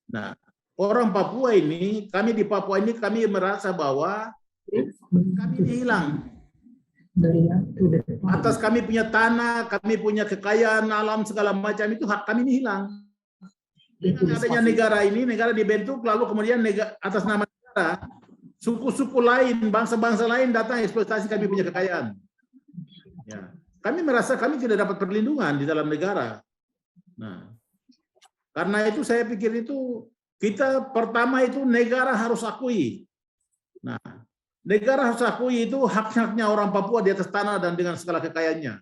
Nah, orang Papua ini, kami di Papua ini kami merasa bahwa kami ini hilang. Atas kami punya tanah, kami punya kekayaan alam segala macam itu hak kami ini hilang. Dengan adanya negara ini, negara dibentuk lalu kemudian atas nama negara, suku-suku lain, bangsa-bangsa lain datang eksploitasi kami punya kekayaan. Ya. Kami merasa kami tidak dapat perlindungan di dalam negara. Nah, karena itu saya pikir itu kita pertama itu negara harus akui. Nah, negara harus akui itu hak-haknya orang Papua di atas tanah dan dengan segala kekayaannya.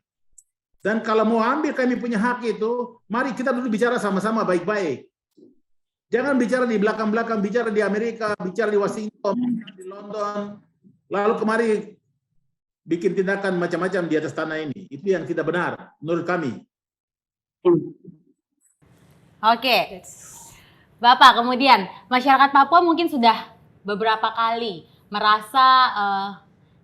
Dan kalau mau ambil kami punya hak itu, mari kita dulu bicara sama-sama baik-baik. Jangan bicara di belakang-belakang, bicara di Amerika, bicara di Washington, di London, lalu kemari bikin tindakan macam-macam di atas tanah ini. Itu yang tidak benar menurut kami. Oke. Bapak, kemudian masyarakat Papua mungkin sudah beberapa kali merasa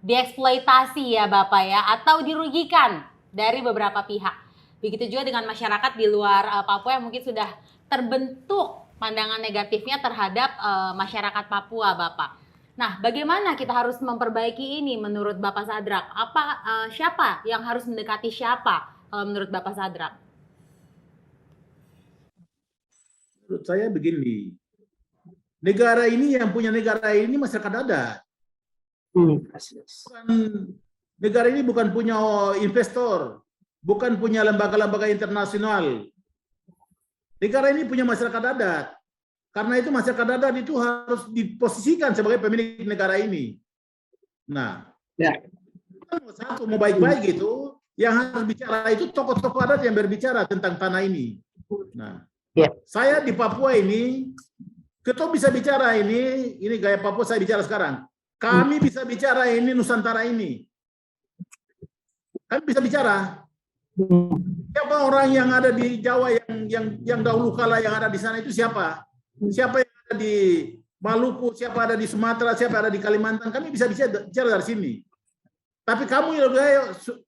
dieksploitasi ya Bapak ya, atau dirugikan dari beberapa pihak. Begitu juga dengan masyarakat di luar Papua yang mungkin sudah terbentuk pandangan negatifnya terhadap masyarakat Papua, Bapak. Nah, bagaimana kita harus memperbaiki ini menurut Bapak Sadrak? Siapa yang harus mendekati siapa menurut Bapak Sadrak? Menurut saya begini, negara ini yang punya negara ini masyarakat adat. Negara ini bukan punya investor, bukan punya lembaga-lembaga internasional. Negara ini punya masyarakat adat. Karena itu masyarakat adat itu harus diposisikan sebagai pemilik negara ini. Nah, satu mau baik-baik gitu, yang harus bicara itu tokoh-tokoh adat yang berbicara tentang tanah ini. Nah, saya di Papua ini, ketua bisa bicara ini gaya Papua saya bicara sekarang. Kami bisa bicara ini Nusantara ini. Kami bisa bicara. Siapa orang yang ada di Jawa yang dahulu kala yang ada di sana itu siapa? Siapa yang ada di Maluku, siapa ada di Sumatera, siapa ada di Kalimantan, kami bisa bicara dari sini. Tapi kamu yang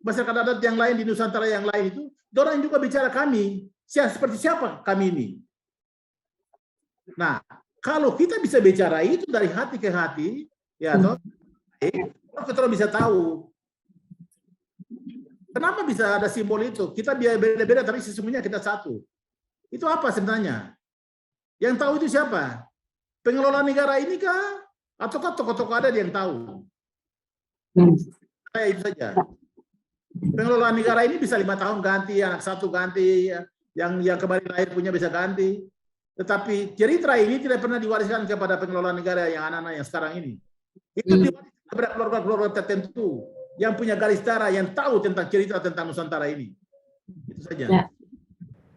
masyarakat adat yang lain di Nusantara yang lain itu, orang juga bicara kami. Seperti siapa kami ini? Nah, kalau kita bisa bicara itu dari hati ke hati, ya toh, kita bisa tahu. Kenapa bisa ada simbol itu? Kita beda-beda tapi sesungguhnya kita satu. Itu apa sebenarnya? Yang tahu itu siapa? Pengelola negara ini kah? Ataukah tokoh-tokoh adat yang tahu? Kayak itu saja. Pengelola negara ini bisa 5 tahun ganti, anak satu ganti, yang kemarin lahir punya bisa ganti. Tetapi cerita ini tidak pernah diwariskan kepada pengelola negara yang anak-anak yang sekarang ini. Itu diwariskan kepada keluarga-keluarga tertentu yang punya garis darah, yang tahu tentang cerita tentang Nusantara ini. Itu saja.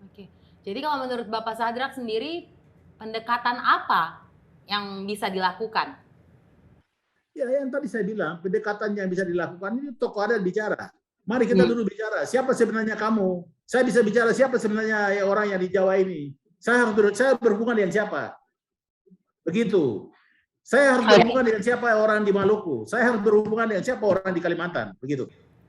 Oke. Jadi kalau menurut Bapak Sadrak sendiri, pendekatan apa yang bisa dilakukan? Ya, yang tadi saya bilang, pendekatan yang bisa dilakukan ini tokoh adat bicara. Mari kita dulu bicara, siapa sebenarnya kamu? Saya bisa bicara siapa sebenarnya orang yang di Jawa ini. Saya berhubungan dengan siapa? Begitu. Saya harus berhubungan dengan siapa orang di Maluku. Saya harus berhubungan dengan siapa orang di Kalimantan. Begitu.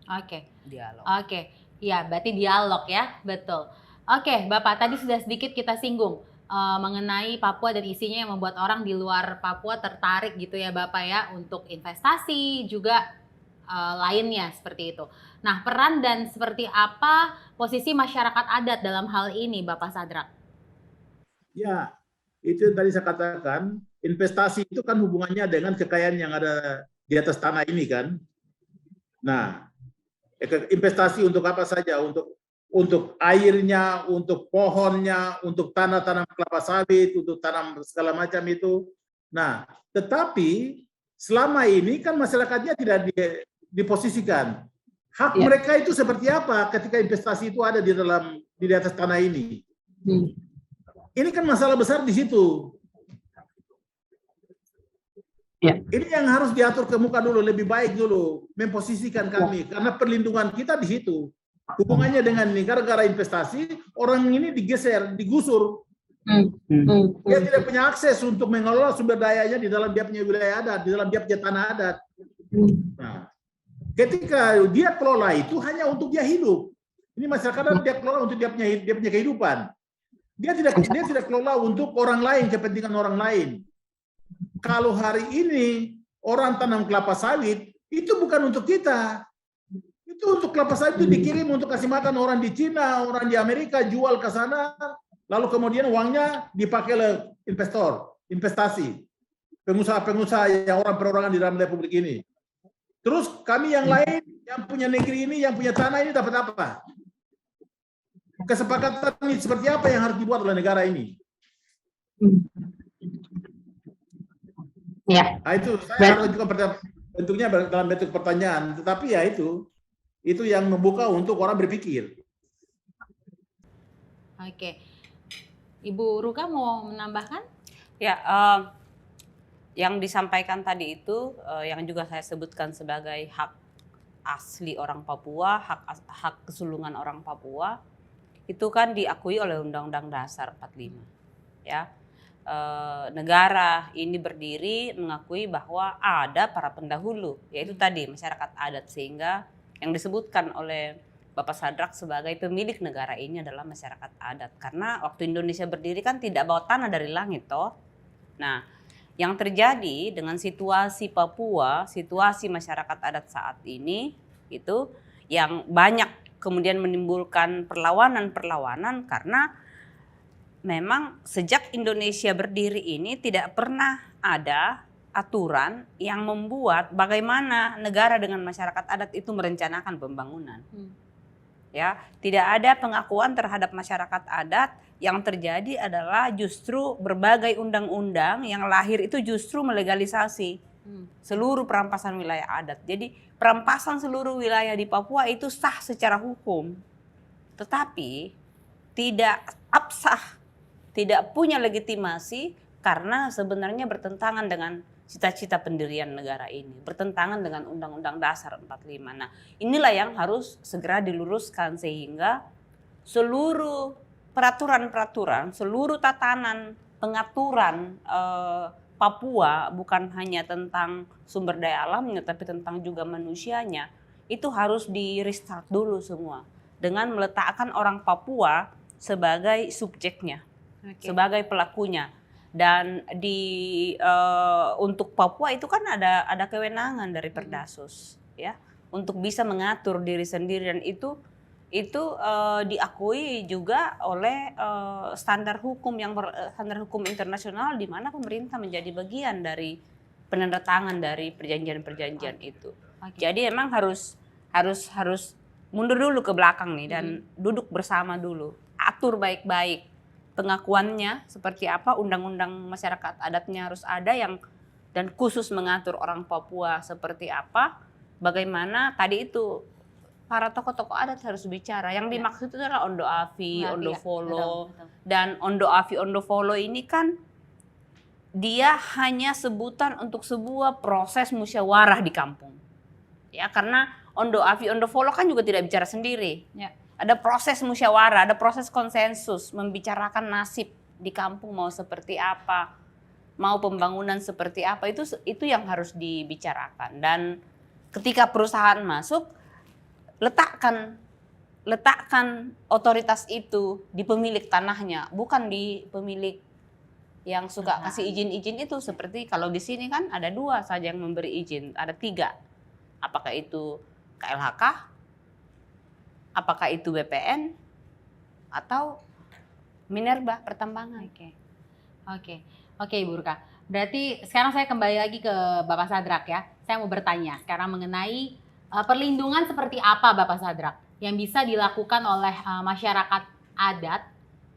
Oke. dialog. Oke, ya berarti dialog ya, betul. Oke, Bapak tadi sudah sedikit kita singgung mengenai Papua dan isinya yang membuat orang di luar Papua tertarik gitu ya Bapak ya untuk investasi juga lainnya seperti itu. Nah, peran dan seperti apa posisi masyarakat adat dalam hal ini Bapak Sadrak? Ya, itu yang tadi saya katakan, investasi itu kan hubungannya dengan kekayaan yang ada di atas tanah ini kan. Nah, investasi untuk apa saja? Untuk airnya, untuk pohonnya, untuk tanah-tanam kelapa sawit, untuk tanam segala macam itu. Nah, tetapi selama ini kan masyarakatnya tidak diposisikan. Hak mereka itu seperti apa ketika investasi itu ada di atas tanah ini? Ini kan masalah besar di situ. Ini yang harus diatur ke muka dulu, lebih baik dulu memposisikan kami, karena perlindungan kita di situ. Hubungannya dengan negara-negara investasi, orang ini digeser, digusur. Dia tidak punya akses untuk mengelola sumber dayanya di dalam dia punya wilayah adat, di dalam dia punya tanah adat. Nah, ketika dia kelola itu hanya untuk dia hidup. Ini masyarakat dia kelola untuk dia punya kehidupan. Dia tidak kelola untuk orang lain, kepentingan orang lain. Kalau hari ini orang tanam kelapa sawit, itu bukan untuk kita. Itu untuk kelapa sawit itu dikirim untuk kasih makan orang di Cina, orang di Amerika, jual ke sana, lalu kemudian uangnya dipakai oleh investor, investasi, pengusaha-pengusaha yang orang perorangan di dalam republik ini. Terus kami yang lain, yang punya negeri ini, yang punya tanah ini dapat apa? Kesepakatan ini seperti apa yang harus dibuat oleh negara ini? Ya. Nah, itu saya harus juga bentuknya dalam bentuk pertanyaan, tetapi ya itu yang membuka untuk orang berpikir. Oke, Ibu Ruka mau menambahkan? Ya, yang disampaikan tadi itu yang juga saya sebutkan sebagai hak asli orang Papua, hak kesulungan orang Papua, itu kan diakui oleh Undang-Undang Dasar 45. Ya. Negara ini berdiri mengakui bahwa ada para pendahulu, yaitu tadi masyarakat adat, sehingga yang disebutkan oleh Bapak Sadrak sebagai pemilik negara ini adalah masyarakat adat. Karena waktu Indonesia berdiri kan tidak bawa tanah dari langit toh. Nah, yang terjadi dengan situasi Papua, situasi masyarakat adat saat ini itu yang banyak kemudian menimbulkan perlawanan karena memang sejak Indonesia berdiri ini tidak pernah ada aturan yang membuat bagaimana negara dengan masyarakat adat itu merencanakan pembangunan. Ya, tidak ada pengakuan terhadap masyarakat adat. Yang terjadi adalah justru berbagai undang-undang yang lahir itu justru melegalisasi seluruh perampasan wilayah adat. Jadi perampasan seluruh wilayah di Papua itu sah secara hukum, tetapi tidak absah, tidak punya legitimasi karena sebenarnya bertentangan dengan cita-cita pendirian negara ini, bertentangan dengan Undang-Undang Dasar 45. Nah, inilah yang harus segera diluruskan sehingga seluruh peraturan-peraturan, seluruh tatanan pengaturan Papua bukan hanya tentang sumber daya alamnya tapi tentang juga manusianya, itu harus di-restart dulu semua dengan meletakkan orang Papua sebagai subjeknya. Sebagai pelakunya. Dan untuk Papua itu kan ada kewenangan dari Perdasus ya untuk bisa mengatur diri sendiri, dan itu diakui juga oleh standar hukum internasional di mana pemerintah menjadi bagian dari penandatangan dari perjanjian-perjanjian itu. Jadi emang harus mundur dulu ke belakang nih dan duduk bersama dulu, atur baik-baik pengakuannya seperti apa, undang-undang masyarakat adatnya harus ada yang dan khusus mengatur orang Papua seperti apa, bagaimana tadi itu para tokoh-tokoh adat harus bicara. Yang dimaksud itu adalah Ondo Afi, Ondo Folo, dan Ondo Afi, Ondo Folo ini kan dia hanya sebutan untuk sebuah proses musyawarah di kampung. Ya, karena Ondo Afi, Ondo Folo kan juga tidak bicara sendiri. Ya. Ada proses musyawarah, ada proses konsensus membicarakan nasib di kampung mau seperti apa, mau pembangunan seperti apa, itu yang harus dibicarakan. Dan ketika perusahaan masuk, letakkan otoritas itu di pemilik tanahnya, bukan di pemilik yang suka kasih izin-izin itu. Seperti kalau di sini kan ada 2 saja yang memberi izin, ada 3. Apakah itu KLHK, apakah itu BPN, atau Minerba pertambangan. Oke, Ibu Rurka. Berarti sekarang saya kembali lagi ke Bapak Sadrak ya. Saya mau bertanya sekarang mengenai perlindungan seperti apa Bapak Sadrak yang bisa dilakukan oleh masyarakat adat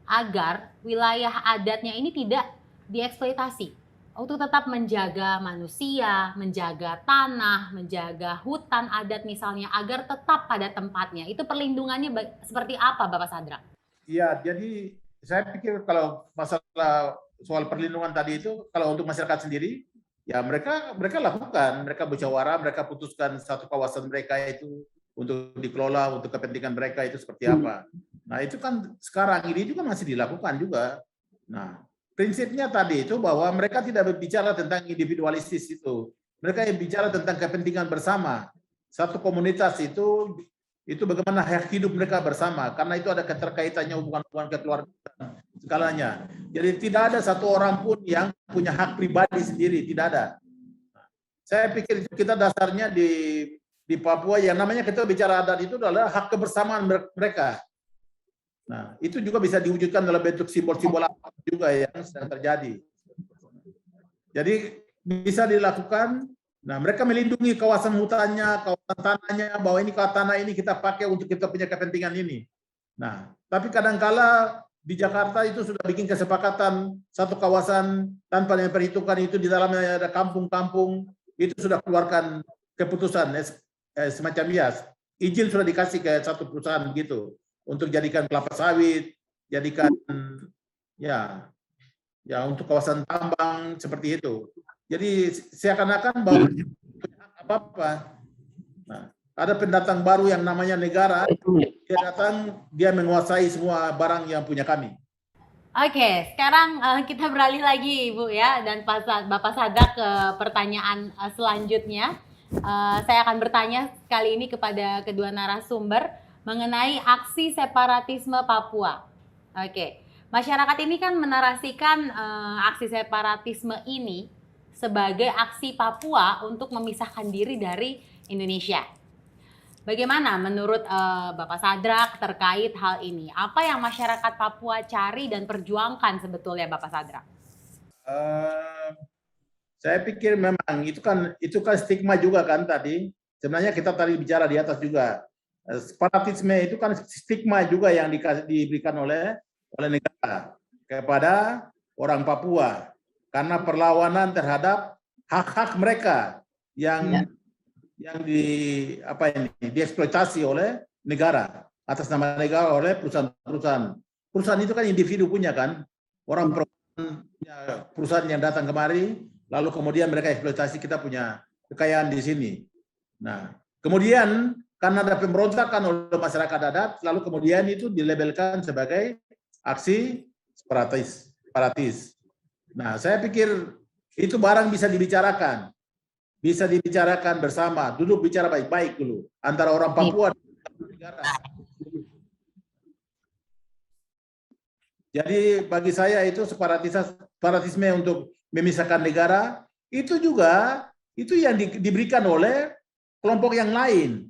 agar wilayah adatnya ini tidak dieksploitasi untuk tetap menjaga manusia, menjaga tanah, menjaga hutan adat misalnya agar tetap pada tempatnya. Itu perlindungannya seperti apa Bapak Sadrak? Iya, jadi saya pikir kalau masalah soal perlindungan tadi itu, kalau untuk masyarakat sendiri, ya mereka lakukan, mereka musyawarah, mereka putuskan satu kawasan mereka itu untuk dikelola untuk kepentingan mereka itu seperti apa. Nah itu kan sekarang ini juga masih dilakukan juga. Nah prinsipnya tadi itu bahwa mereka tidak berbicara tentang individualistis itu, mereka yang bicara tentang kepentingan bersama. Satu komunitas itu bagaimana hak hidup mereka bersama, karena itu ada keterkaitannya hubungan-hubungan kekeluargaan segalanya. Jadi tidak ada satu orang pun yang punya hak pribadi sendiri, tidak ada. Saya pikir kita dasarnya di Papua yang namanya kita bicara adat itu adalah hak kebersamaan mereka. Nah, itu juga bisa diwujudkan dalam bentuk simbol-simbol apa juga yang sedang terjadi. Jadi bisa dilakukan. Nah, mereka melindungi kawasan hutannya, kawasan tanahnya, bahwa ini tanah ini kita pakai untuk kita punya kepentingan ini. Nah, tapi kadangkala di Jakarta itu sudah bikin kesepakatan satu kawasan tanpa memperhitungkan itu di dalamnya ada kampung-kampung, itu sudah keluarkan keputusan semacam izin sudah dikasih ke satu perusahaan gitu untuk jadikan kelapa sawit, jadikan ya untuk kawasan tambang seperti itu. Jadi seakan-akan bahwa apa-apa. Nah, ada pendatang baru yang namanya negara, dia datang, dia menguasai semua barang yang punya kami. Oke, sekarang kita beralih lagi Ibu ya, dan Bapak Sadrak ke pertanyaan selanjutnya. Saya akan bertanya kali ini kepada kedua narasumber mengenai aksi separatisme Papua. Oke, masyarakat ini kan menarasikan aksi separatisme ini sebagai aksi Papua untuk memisahkan diri dari Indonesia. Bagaimana menurut Bapak Sadrak terkait hal ini? Apa yang masyarakat Papua cari dan perjuangkan sebetulnya Bapak Sadrak? Saya pikir memang itu kan stigma juga kan tadi. Sebenarnya kita tadi bicara di atas juga. Separatisme itu kan stigma juga yang diberikan oleh negara kepada orang Papua karena perlawanan terhadap hak-hak mereka yang dieksploitasi oleh negara atas nama negara oleh perusahaan-perusahaan. Perusahaan itu kan individu punya kan, orang perusahaan yang datang kemari, lalu kemudian mereka eksploitasi, kita punya kekayaan di sini. Nah, kemudian karena ada pemberontakan oleh masyarakat adat, lalu kemudian itu dilabelkan sebagai aksi separatis. Nah, saya pikir itu barang bisa dibicarakan bersama, duduk bicara baik-baik dulu antara orang Papua dan negara. Jadi bagi saya itu separatisme untuk memisahkan negara itu juga yang diberikan oleh kelompok yang lain.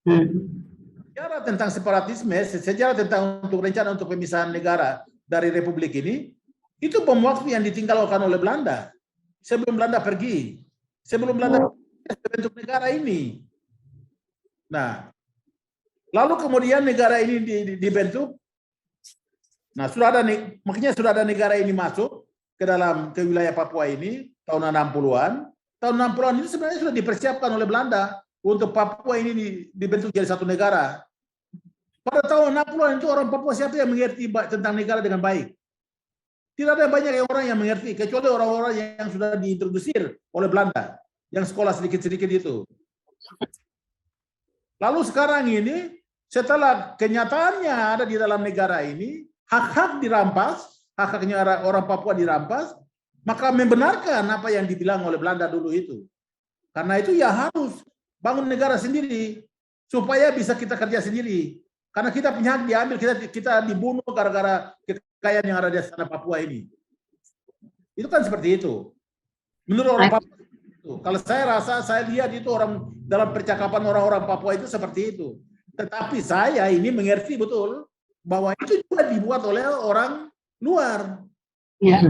Sejarah tentang separatisme, sejarah tentang rencana untuk pemisahan negara dari Republik ini, itu bom waktu yang ditinggalkan oleh Belanda sebelum Belanda pergi, sebelum Belanda bentuk negara ini. Nah, lalu kemudian negara ini dibentuk. Nah, makanya sudah ada negara ini masuk ke wilayah Papua ini tahun 60-an. Tahun 60-an itu sebenarnya sudah dipersiapkan oleh Belanda untuk Papua ini dibentuk jadi satu negara. Pada tahun 60-an itu orang Papua siapa yang mengerti tentang negara dengan baik? Tidak ada banyak orang yang mengerti, kecuali orang-orang yang sudah diintrodusir oleh Belanda, yang sekolah sedikit-sedikit itu. Lalu sekarang ini, setelah kenyataannya ada di dalam negara ini, hak-hak dirampas, hak-haknya orang Papua dirampas, maka membenarkan apa yang dibilang oleh Belanda dulu itu. Karena itu ya harus bangun negara sendiri. supaya bisa kita kerja sendiri. Karena kita punya hak diambil, kita dibunuh gara-gara kekayaan yang ada di sana Papua ini. Itu kan seperti itu. Menurut orang Papua itu. Kalau saya rasa, saya lihat itu orang dalam percakapan orang-orang Papua itu seperti itu. Tetapi saya ini mengerti betul bahwa itu juga dibuat oleh orang luar. Ya.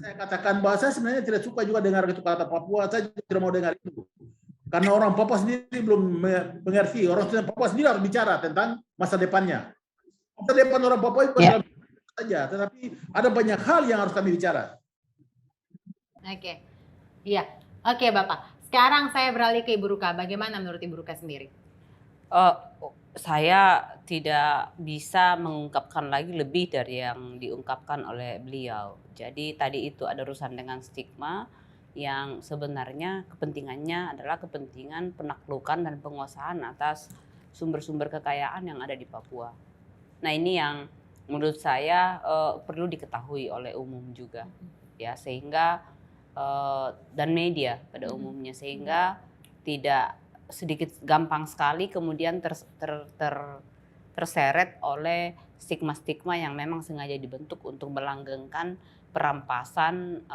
Saya katakan bahwa saya sebenarnya tidak suka juga dengar itu kata Papua, saya tidak mau dengar itu. Karena orang Papua sendiri belum mengerti, orang Papua sendiri harus bicara tentang masa depannya. Masa depan orang Papua itu saja, tetapi ada banyak hal yang harus kami bicara. Oke, iya, oke Bapak. Sekarang saya beralih ke Ibu Ruka. Bagaimana menurut Ibu Ruka sendiri? Saya tidak bisa mengungkapkan lagi lebih dari yang diungkapkan oleh beliau. Jadi tadi itu ada urusan dengan stigma yang sebenarnya kepentingannya adalah kepentingan penaklukan dan penguasaan atas sumber-sumber kekayaan yang ada di Papua. Nah ini yang menurut saya perlu diketahui oleh umum juga, ya, sehingga dan media pada umumnya, sehingga tidak sedikit gampang sekali kemudian terseret oleh stigma-stigma yang memang sengaja dibentuk untuk melanggengkan perampasan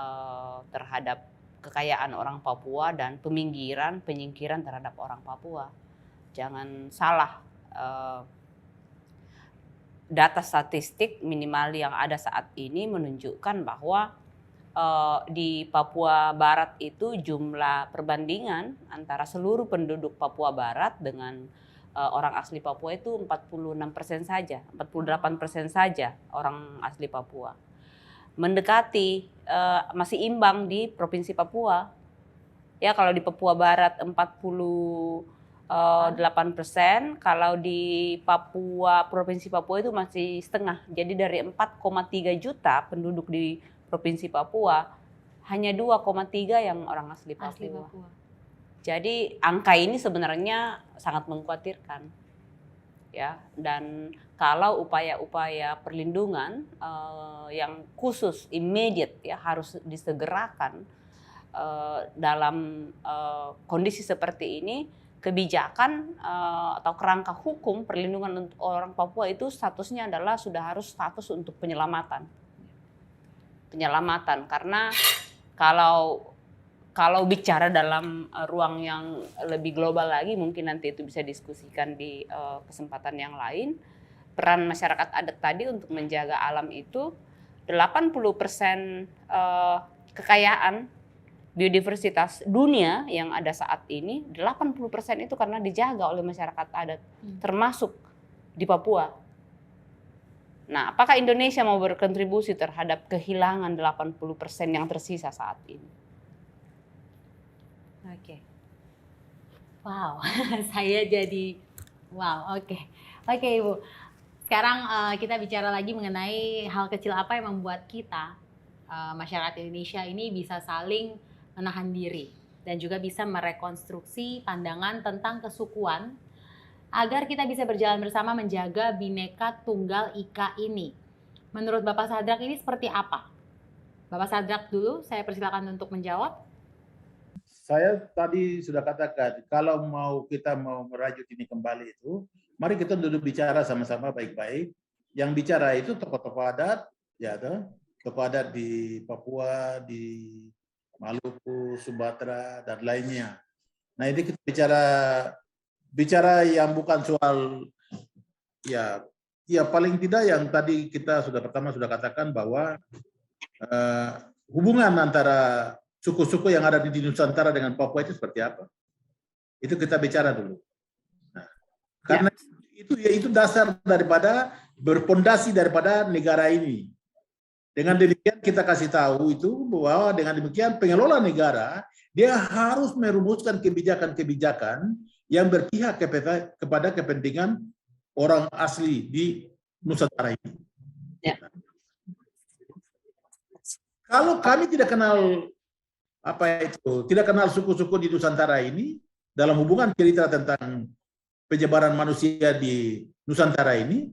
terhadap kekayaan orang Papua dan penyingkiran terhadap orang Papua. Jangan salah, data statistik minimal yang ada saat ini menunjukkan bahwa di Papua Barat itu jumlah perbandingan antara seluruh penduduk Papua Barat dengan orang asli Papua itu 46% saja, 48% saja orang asli Papua. Mendekati masih imbang di Provinsi Papua. Ya, kalau di Papua Barat 48%, kalau di Papua Provinsi Papua itu masih setengah. Jadi dari 4,3 juta penduduk di Provinsi Papua, hanya 2,3 yang orang asli Papua. Jadi angka ini sebenarnya sangat mengkhawatirkan, ya. Dan kalau upaya-upaya perlindungan yang khusus, immediate, ya, harus disegerakan dalam kondisi seperti ini, kebijakan atau kerangka hukum perlindungan untuk orang Papua itu statusnya adalah sudah harus status untuk penyelamatan, karena kalau bicara dalam ruang yang lebih global lagi, mungkin nanti itu bisa diskusikan di kesempatan yang lain. Peran masyarakat adat tadi untuk menjaga alam itu 80% kekayaan biodiversitas dunia yang ada saat ini, 80% itu karena dijaga oleh masyarakat adat, termasuk di Papua. Nah, apakah Indonesia mau berkontribusi terhadap kehilangan 80% yang tersisa saat ini? Oke. Wow, saya jadi wow, oke. Oke, Ibu. Sekarang kita bicara lagi mengenai hal kecil apa yang membuat kita masyarakat Indonesia ini bisa saling menahan diri dan juga bisa merekonstruksi pandangan tentang kesukuan agar kita bisa berjalan bersama menjaga Bhinneka Tunggal Ika ini. Menurut Bapak Sadrak ini seperti apa? Bapak Sadrak dulu, saya persilakan untuk menjawab. Saya tadi sudah katakan, kalau kita mau merajut ini kembali itu, mari kita duduk bicara sama-sama baik-baik. Yang bicara itu tokoh-tokoh adat, ya, tokoh adat di Papua, di Maluku, Sumatera, dan lainnya. Nah, ini kita bicara yang bukan soal, ya paling tidak yang tadi kita pertama sudah katakan bahwa hubungan antara suku-suku yang ada di Nusantara dengan Papua itu seperti apa? Itu kita bicara dulu. Nah, karena itu dasar daripada berpondasi daripada negara ini. Dengan demikian kita kasih tahu itu bahwa dengan demikian pengelola negara dia harus merumuskan kebijakan-kebijakan yang berpihak kepada kepentingan orang asli di Nusantara ini. Ya. Kalau kami tidak kenal tidak kenal suku-suku di Nusantara ini dalam hubungan cerita tentang penyebaran manusia di Nusantara ini,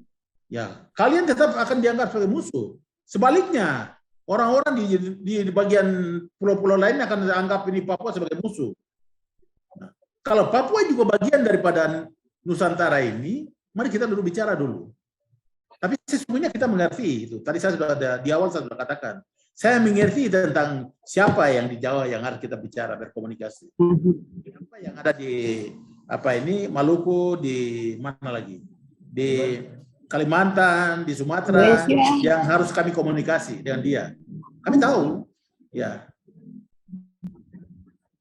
ya kalian tetap akan dianggap sebagai musuh. Sebaliknya, orang-orang di bagian pulau-pulau lain akan dianggap ini Papua sebagai musuh. Nah, kalau Papua juga bagian daripada Nusantara ini, mari kita dulu bicara dulu. Tapi sesungguhnya kita mengerti itu. Tadi saya sudah ada, di awal saya sudah katakan, saya mengerti tentang siapa yang di Jawa yang harus kita bicara berkomunikasi. Siapa yang ada di Maluku, di mana lagi? Di Kalimantan, di Sumatera, yang harus kami komunikasi dengan dia. Kami tahu, ya.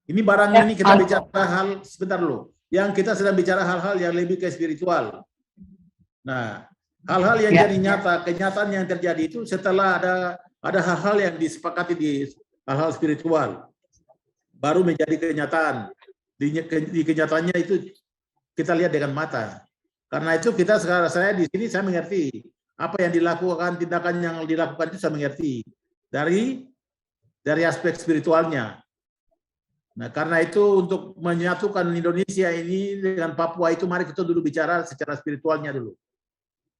Ini barang ini kita bicara hal, sebentar dulu. Yang kita sedang bicara hal-hal yang lebih ke spiritual. Nah, hal-hal yang jadi nyata, kenyataan yang terjadi itu setelah ada hal-hal yang disepakati di hal-hal spiritual, baru menjadi kenyataan. Di kenyataannya itu kita lihat dengan mata. Karena itu kita sekarang, saya di sini saya mengerti apa yang dilakukan, tindakan yang dilakukan itu saya mengerti dari aspek spiritualnya. Nah, karena itu untuk menyatukan Indonesia ini dengan Papua itu mari kita dulu bicara secara spiritualnya dulu.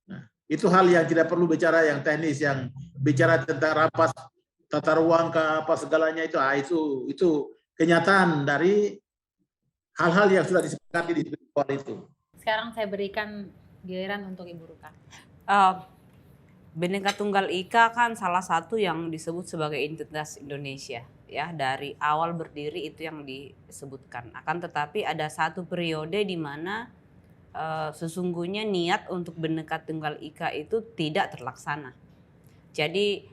Nah, itu hal yang tidak perlu bicara yang teknis, yang bicara tentang rapas tata ruang ke apa segalanya itu kenyataan dari hal-hal yang sudah disepakati di spiritual itu. Sekarang saya berikan giliran untuk Ibu Ruka. Bhinneka Tunggal Ika kan salah satu yang disebut sebagai identitas Indonesia, ya, dari awal berdiri itu yang disebutkan. Akan tetapi ada satu periode di mana sesungguhnya niat untuk Bhinneka Tunggal Ika itu tidak terlaksana. Jadi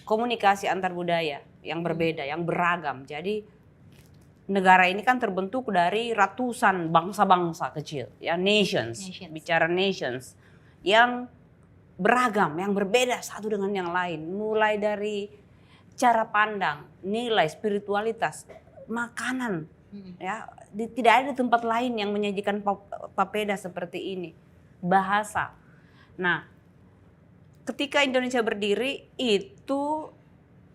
komunikasi antar budaya yang berbeda, yang beragam. Jadi negara ini kan terbentuk dari ratusan bangsa-bangsa kecil, ya, nations. Bicara nations yang beragam, yang berbeda satu dengan yang lain. Mulai dari cara pandang, nilai, spiritualitas, makanan, ya, tidak ada tempat lain yang menyajikan papeda seperti ini. Bahasa. Nah, ketika Indonesia berdiri itu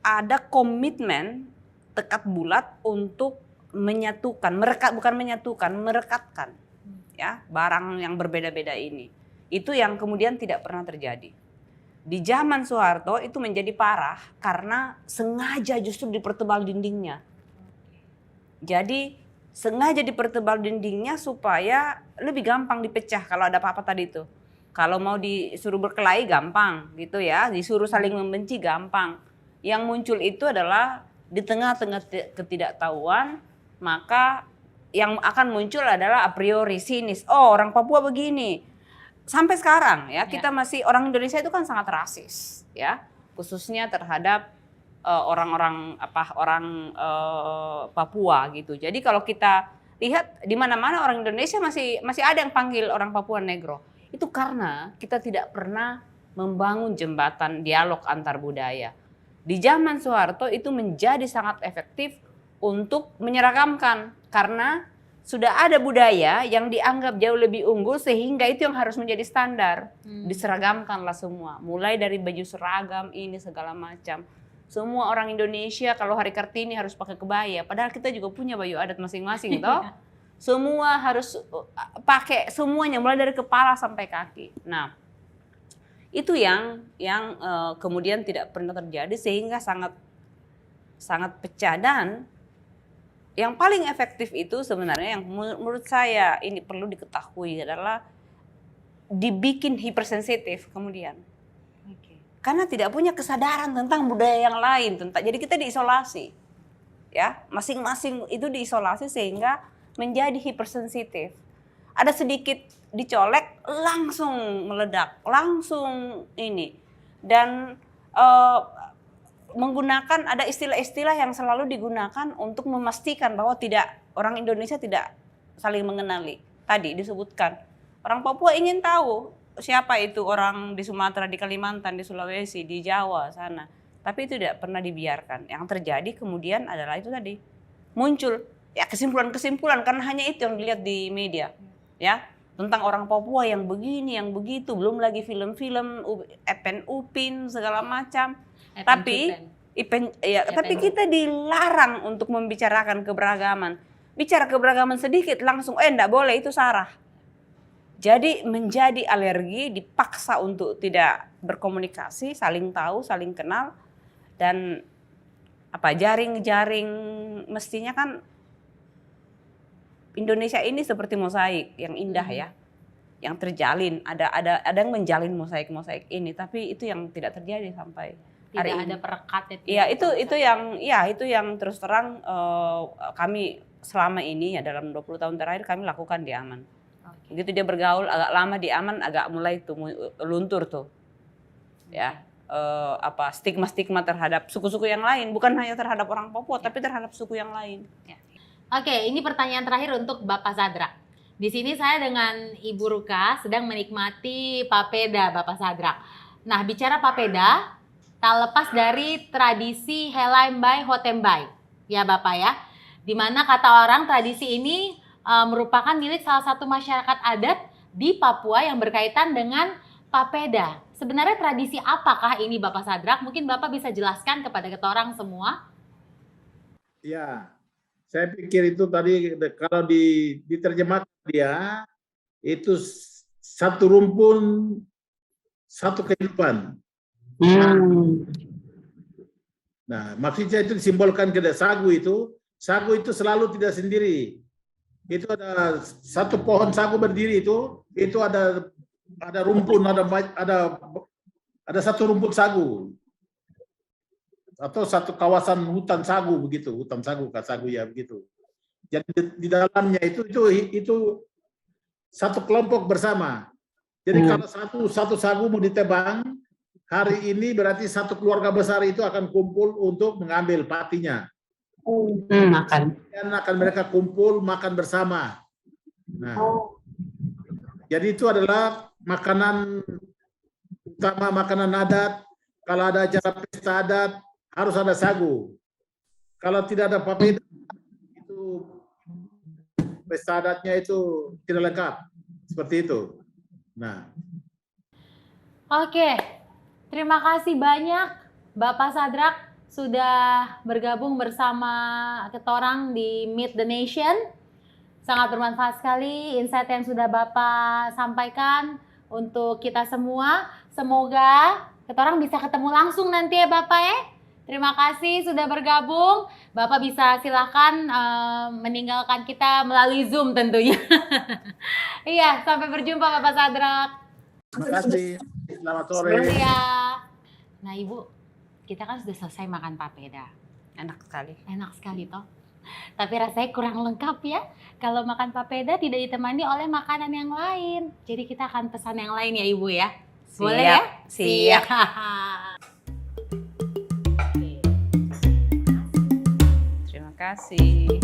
ada komitmen tekad bulat untuk menyatukan, merekatkan, ya, barang yang berbeda-beda ini. Itu yang kemudian tidak pernah terjadi. Di zaman Soeharto itu menjadi parah karena sengaja justru dipertebal dindingnya. Jadi sengaja dipertebal dindingnya supaya lebih gampang dipecah kalau ada apa-apa tadi itu. Kalau mau disuruh berkelahi gampang gitu ya, disuruh saling membenci gampang. Yang muncul itu adalah di tengah-tengah ketidaktahuan, maka yang akan muncul adalah a priori sinis. Oh, orang Papua begini. Sampai sekarang ya, kita masih, orang Indonesia itu kan sangat rasis, ya, khususnya terhadap orang Papua gitu. Jadi kalau kita lihat di mana-mana orang Indonesia masih ada yang panggil orang Papua negro. Itu karena kita tidak pernah membangun jembatan dialog antar budaya. Di zaman Soeharto itu menjadi sangat efektif untuk menyeragamkan karena sudah ada budaya yang dianggap jauh lebih unggul sehingga itu yang harus menjadi standar. Diseragamkanlah semua. Mulai dari baju seragam ini segala macam. Semua orang Indonesia kalau hari Kartini harus pakai kebaya. Padahal kita juga punya baju adat masing-masing toh. Semua harus pakai semuanya mulai dari kepala sampai kaki. Nah, itu yang kemudian tidak pernah terjadi sehingga sangat pecah. Dan yang paling efektif itu sebenarnya yang menurut saya ini perlu diketahui adalah dibikin hipersensitif kemudian. Karena tidak punya kesadaran tentang budaya yang lain. Jadi kita diisolasi. Ya, masing-masing itu diisolasi sehingga menjadi hipersensitif. Ada sedikit dicolek langsung meledak, langsung ini. Dan menggunakan ada istilah-istilah yang selalu digunakan untuk memastikan bahwa orang Indonesia tidak saling mengenali. Tadi disebutkan orang Papua ingin tahu siapa itu orang di Sumatera, di Kalimantan, di Sulawesi, di Jawa sana. Tapi itu tidak pernah dibiarkan. Yang terjadi kemudian adalah itu tadi muncul ya kesimpulan-kesimpulan karena hanya itu yang dilihat di media, ya, tentang orang Papua yang begini, yang begitu, belum lagi film-film Epen Upin segala macam. Tapi kita dilarang untuk membicarakan keberagaman. Bicara keberagaman sedikit langsung enggak boleh, itu sarah. Jadi menjadi alergi, dipaksa untuk tidak berkomunikasi, saling tahu, saling kenal, dan jaring-jaring mestinya kan Indonesia ini seperti mosaik yang indah ya, yang terjalin. Ada yang menjalin mosaik ini, tapi itu yang tidak terjadi sampai hari Tidak ini. ada perekatnya. Iya, itu yang terus terang kami selama ini ya dalam 20 tahun terakhir kami lakukan di Aman. Oke. Begitu dia bergaul agak lama di Aman, agak mulai tuh luntur tuh. Ya, stigma-stigma terhadap suku-suku yang lain, bukan hanya terhadap orang Papua, tapi terhadap suku yang lain. Oke, ini pertanyaan terakhir untuk Bapak Sadrak. Di sini saya dengan Ibu Ruka sedang menikmati papeda Bapak Sadrak. Nah, bicara papeda, tak lepas dari tradisi Helaimbay Hotembay, ya Bapak ya. Dimana kata orang tradisi ini merupakan milik salah satu masyarakat adat di Papua yang berkaitan dengan papeda. Sebenarnya tradisi apakah ini Bapak Sadrak? Mungkin Bapak bisa jelaskan kepada kita orang semua. Ya, saya pikir itu tadi kalau diterjemahkan dia itu satu rumpun, satu kehidupan. Nah, maksudnya itu disimbolkan ke sagu itu selalu tidak sendiri. Itu ada satu pohon sagu berdiri itu ada rumpun, ada satu rumpun sagu atau satu kawasan hutan sagu begitu, hutan sagu ya begitu. Jadi di dalamnya itu satu kelompok bersama. Jadi kalau satu sagu mau ditebang hari ini berarti satu keluarga besar itu akan kumpul untuk mengambil patinya. Makan. Dan akan mereka kumpul makan bersama. Nah, jadi itu adalah makanan utama, makanan adat. Kalau ada acara pesta adat harus ada sagu. Kalau tidak ada papeda itu pesta adatnya itu tidak lengkap. Seperti itu. Nah. Oke, terima kasih banyak Bapak Sadrak sudah bergabung bersama kita orang di Meet the Nation. Sangat bermanfaat sekali insight yang sudah Bapak sampaikan untuk kita semua. Semoga kita orang bisa ketemu langsung nanti ya Bapak ya. Terima kasih sudah bergabung. Bapak bisa silakan meninggalkan kita melalui Zoom tentunya. Iya, sampai berjumpa Bapak Sadrak. Terima kasih. Selamat sore. Iya. Nah Ibu, kita kan sudah selesai makan papeda. Enak sekali. Enak sekali toh. Tapi rasanya kurang lengkap ya. Kalau makan papeda tidak ditemani oleh makanan yang lain. Jadi kita akan pesan yang lain ya Ibu ya. Boleh ya? Siap. Terima kasih.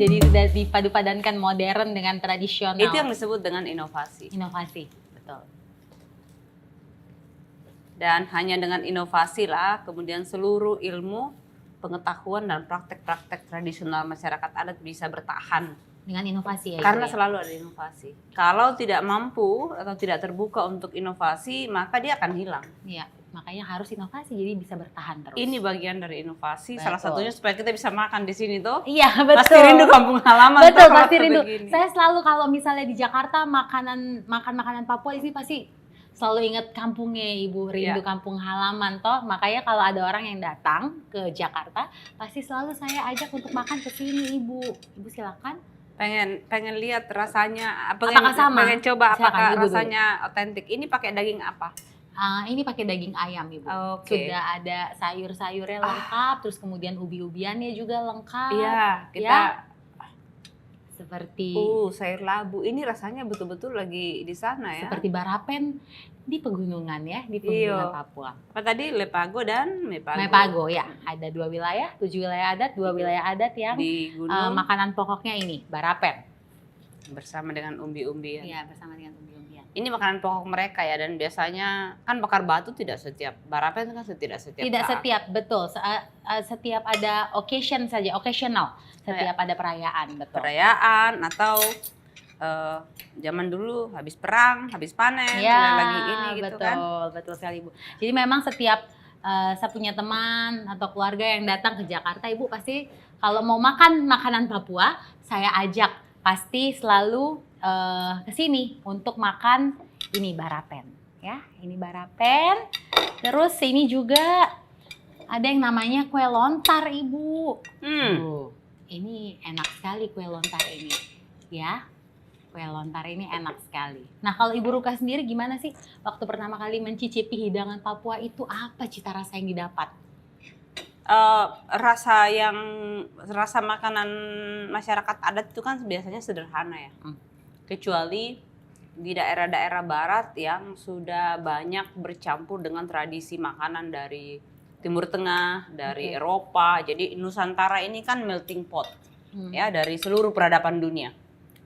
Jadi sudah dipadu-padankan modern dengan tradisional. Itu yang disebut dengan inovasi. Inovasi, betul. Dan hanya dengan inovasi lah kemudian seluruh ilmu, pengetahuan dan praktek-praktek tradisional masyarakat adat bisa bertahan. Dengan inovasi ya? Karena selalu ada inovasi. Kalau tidak mampu atau tidak terbuka untuk inovasi, maka dia akan hilang. Iya, makanya harus inovasi jadi bisa bertahan terus. Ini bagian dari inovasi, Betul. Salah satunya supaya kita bisa makan di sini tuh. Iya, betul. Pasti rindu kampung halaman. Betul, tuh, pasti rindu. begini. Saya selalu kalau misalnya di Jakarta makan makanan Papua ini pasti selalu ingat kampungnya Ibu, rindu kampung halaman toh. Makanya kalau ada orang yang datang ke Jakarta, pasti selalu saya ajak untuk makan ke sini Ibu. Ibu silakan. Pengen lihat rasanya, Apakah sama? pengen coba Silakan, apakah Ibu rasanya otentik. Ini pakai daging apa? Ini pakai daging ayam Ibu. Oke. Sudah ada sayur-sayurnya lengkap, terus kemudian ubi-ubiannya juga lengkap. Iya, kita Ya. Seperti sayur labu. Ini rasanya betul-betul lagi di sana ya. seperti barapen di pegunungan ya, di pegunungan Iya. Papua. Apa tadi? Lepago dan Mepago. Mepago ya, ada 2 wilayah, 7 wilayah adat, 2 wilayah adat yang Di gunung makanan pokoknya ini, barapen. bersama dengan umbi-umbian. Iya, bersama dengan umbi-umbian. Ini makanan pokok mereka ya, dan biasanya kan bakar batu tidak setiap, barapen kan tidak setiap Tidak saat. setiap, betul. Setiap ada occasion saja, occasional. Setiap ada perayaan, betul. Perayaan atau zaman dulu habis perang, habis panen, Ya, lagi ini gitu betul, kan. betul sekali Ibu. Jadi memang setiap saya punya teman atau keluarga yang datang ke Jakarta, Ibu pasti kalau mau makan makanan Papua, saya ajak pasti selalu ke sini untuk makan ini barapen, ya. Ini barapen. Terus ini juga ada yang namanya kue lontar, Ibu. Tuh, ini enak sekali kue lontar ini, ya. Kue lontar ini enak sekali. Nah, kalau Ibu Ruka sendiri gimana sih waktu pertama kali mencicipi hidangan Papua itu apa cita rasa yang didapat? Rasa makanan masyarakat adat itu kan biasanya sederhana ya. Kecuali di daerah-daerah barat yang sudah banyak bercampur dengan tradisi makanan dari Timur Tengah, dari Eropa. Jadi Nusantara ini kan melting pot ya dari seluruh peradaban dunia.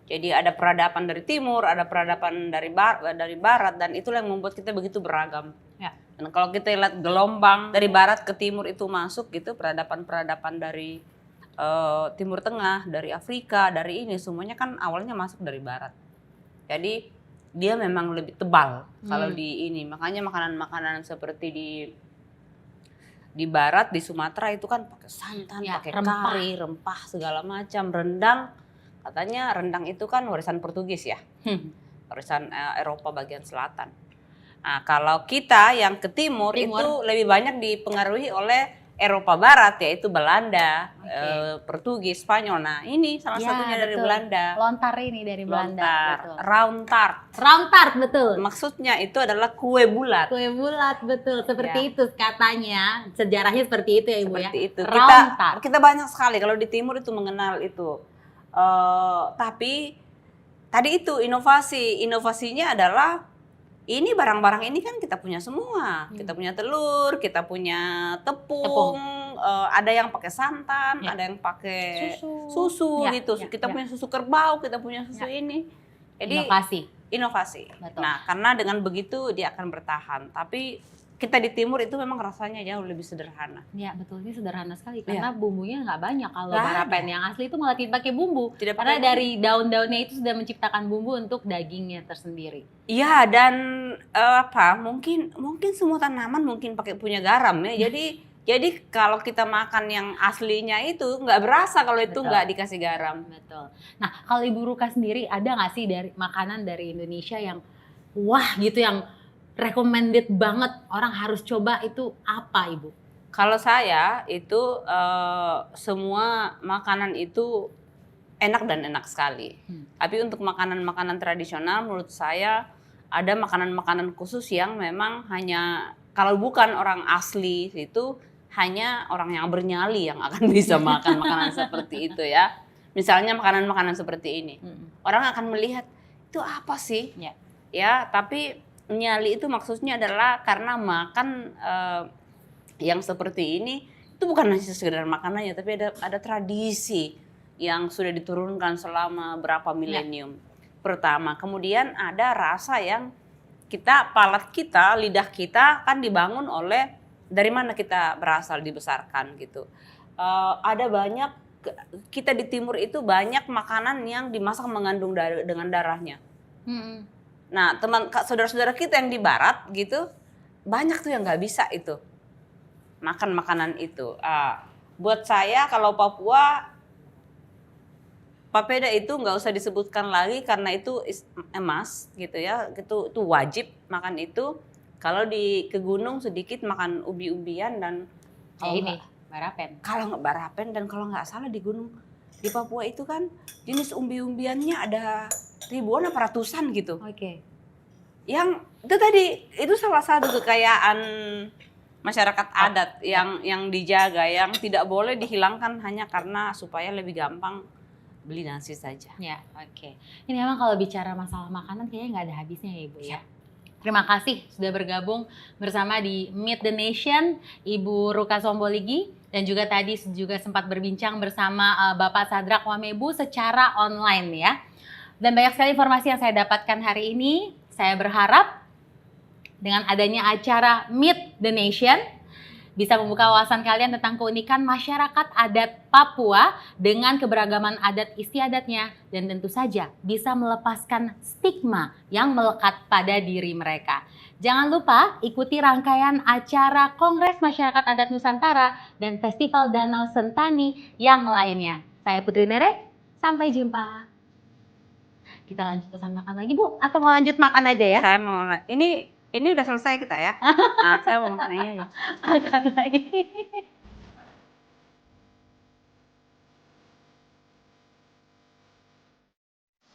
Jadi ada peradaban dari timur, ada peradaban dari barat, dan itulah yang membuat kita begitu beragam. Ya. Dan kalau kita lihat gelombang dari barat ke timur itu masuk gitu, peradaban-peradaban dari Timur Tengah, dari Afrika, dari ini semuanya kan awalnya masuk dari barat. Jadi dia memang lebih tebal kalau di ini. Makanya makanan-makanan seperti di barat, di Sumatera itu kan pakai santan, Ya, pakai rempah. kari, rempah segala macam, rendang. Katanya rendang itu kan warisan Portugis ya, warisan Eropa bagian selatan. Nah, kalau kita yang ke timur itu lebih banyak dipengaruhi oleh Eropa Barat, yaitu Belanda, Portugis, Spanyol. Nah, ini salah satunya dari Belanda. Lontar ini dari Belanda. Lontar, Betul. round tart. Round tart, betul. Maksudnya itu adalah kue bulat. Kue bulat, betul. Seperti Ya. itu katanya. Sejarahnya seperti itu ya Ibu Seperti ya. itu. Round tart. Kita banyak sekali kalau di timur itu mengenal itu. Tapi tadi itu inovasinya adalah ini barang-barang ini kan kita punya semua. Kita punya telur, kita punya tepung. Ada yang pakai santan, ada yang pakai susu Ya, gitu. ya, Kita ya. punya susu kerbau, kita punya susu ini. Jadi inovasi. Betul. Nah, karena dengan begitu dia akan bertahan. Tapi kita di timur itu memang rasanya jauh lebih sederhana. Ya betul, ini sederhana sekali karena bumbunya nggak banyak. Kalau barapen ada. yang asli itu malah tidak pakai bumbu. Tidak Karena pakai dari daun-daunnya itu sudah menciptakan bumbu untuk dagingnya tersendiri. Iya, dan mungkin semua tanaman mungkin pakai punya garam ya. Jadi kalau kita makan yang aslinya itu nggak berasa kalau itu nggak dikasih garam. Betul. Nah, kalau Ibu Ruka sendiri ada nggak sih dari makanan dari Indonesia yang wah gitu, yang recommended banget orang harus coba, itu apa Ibu? Kalau saya itu semua makanan itu enak dan enak sekali. Tapi untuk makanan-makanan tradisional menurut saya ada makanan-makanan khusus yang memang hanya kalau bukan orang asli itu hanya orang yang bernyali yang akan bisa makan makanan seperti itu ya. Misalnya makanan-makanan seperti ini. Orang akan melihat itu apa sih? Ya, tapi nyali itu maksudnya adalah karena makan yang seperti ini itu bukan hanya sekedar makanannya, tapi ada tradisi yang sudah diturunkan selama berapa milenium. Pertama, kemudian ada rasa yang palat kita, lidah kita kan dibangun oleh dari mana kita berasal, dibesarkan gitu. Ada banyak, kita di timur itu banyak makanan yang dimasak mengandung dengan darahnya. Nah, saudara-saudara kita yang di barat gitu, banyak tuh yang nggak bisa itu makan makanan itu. Buat saya kalau Papua, papeda itu nggak usah disebutkan lagi karena itu emas gitu ya, itu wajib makan itu. Kalau ke gunung sedikit makan ubi-ubian dan barapen. Kalau nggak barapen, dan kalau nggak salah di gunung di Papua itu kan jenis umbi-umbiannya ada ribuan apa ratusan gitu. Yang itu tadi itu salah satu kekayaan masyarakat adat yang dijaga, yang tidak boleh dihilangkan hanya karena supaya lebih gampang beli nasi saja. Ya, Ini memang kalau bicara masalah makanan kayaknya nggak ada habisnya ya Ibu ya. Terima kasih sudah bergabung bersama di Meet the Nation, Ibu Ruka Somboligi, dan juga tadi juga sempat berbincang bersama Bapak Sadrak Wamebu secara online ya. Dan banyak sekali informasi yang saya dapatkan hari ini. Saya berharap dengan adanya acara Meet the Nation bisa membuka wawasan kalian tentang keunikan masyarakat adat Papua dengan keberagaman adat istiadatnya, dan tentu saja bisa melepaskan stigma yang melekat pada diri mereka. Jangan lupa ikuti rangkaian acara Kongres Masyarakat Adat Nusantara dan Festival Danau Sentani yang lainnya. Saya Putri Nere, sampai jumpa. Kita lanjut pesan makan lagi, Bu, atau mau lanjut makan aja ya? Saya mau ini udah selesai kita ya. Nah, saya mau makan aja. Makan lagi.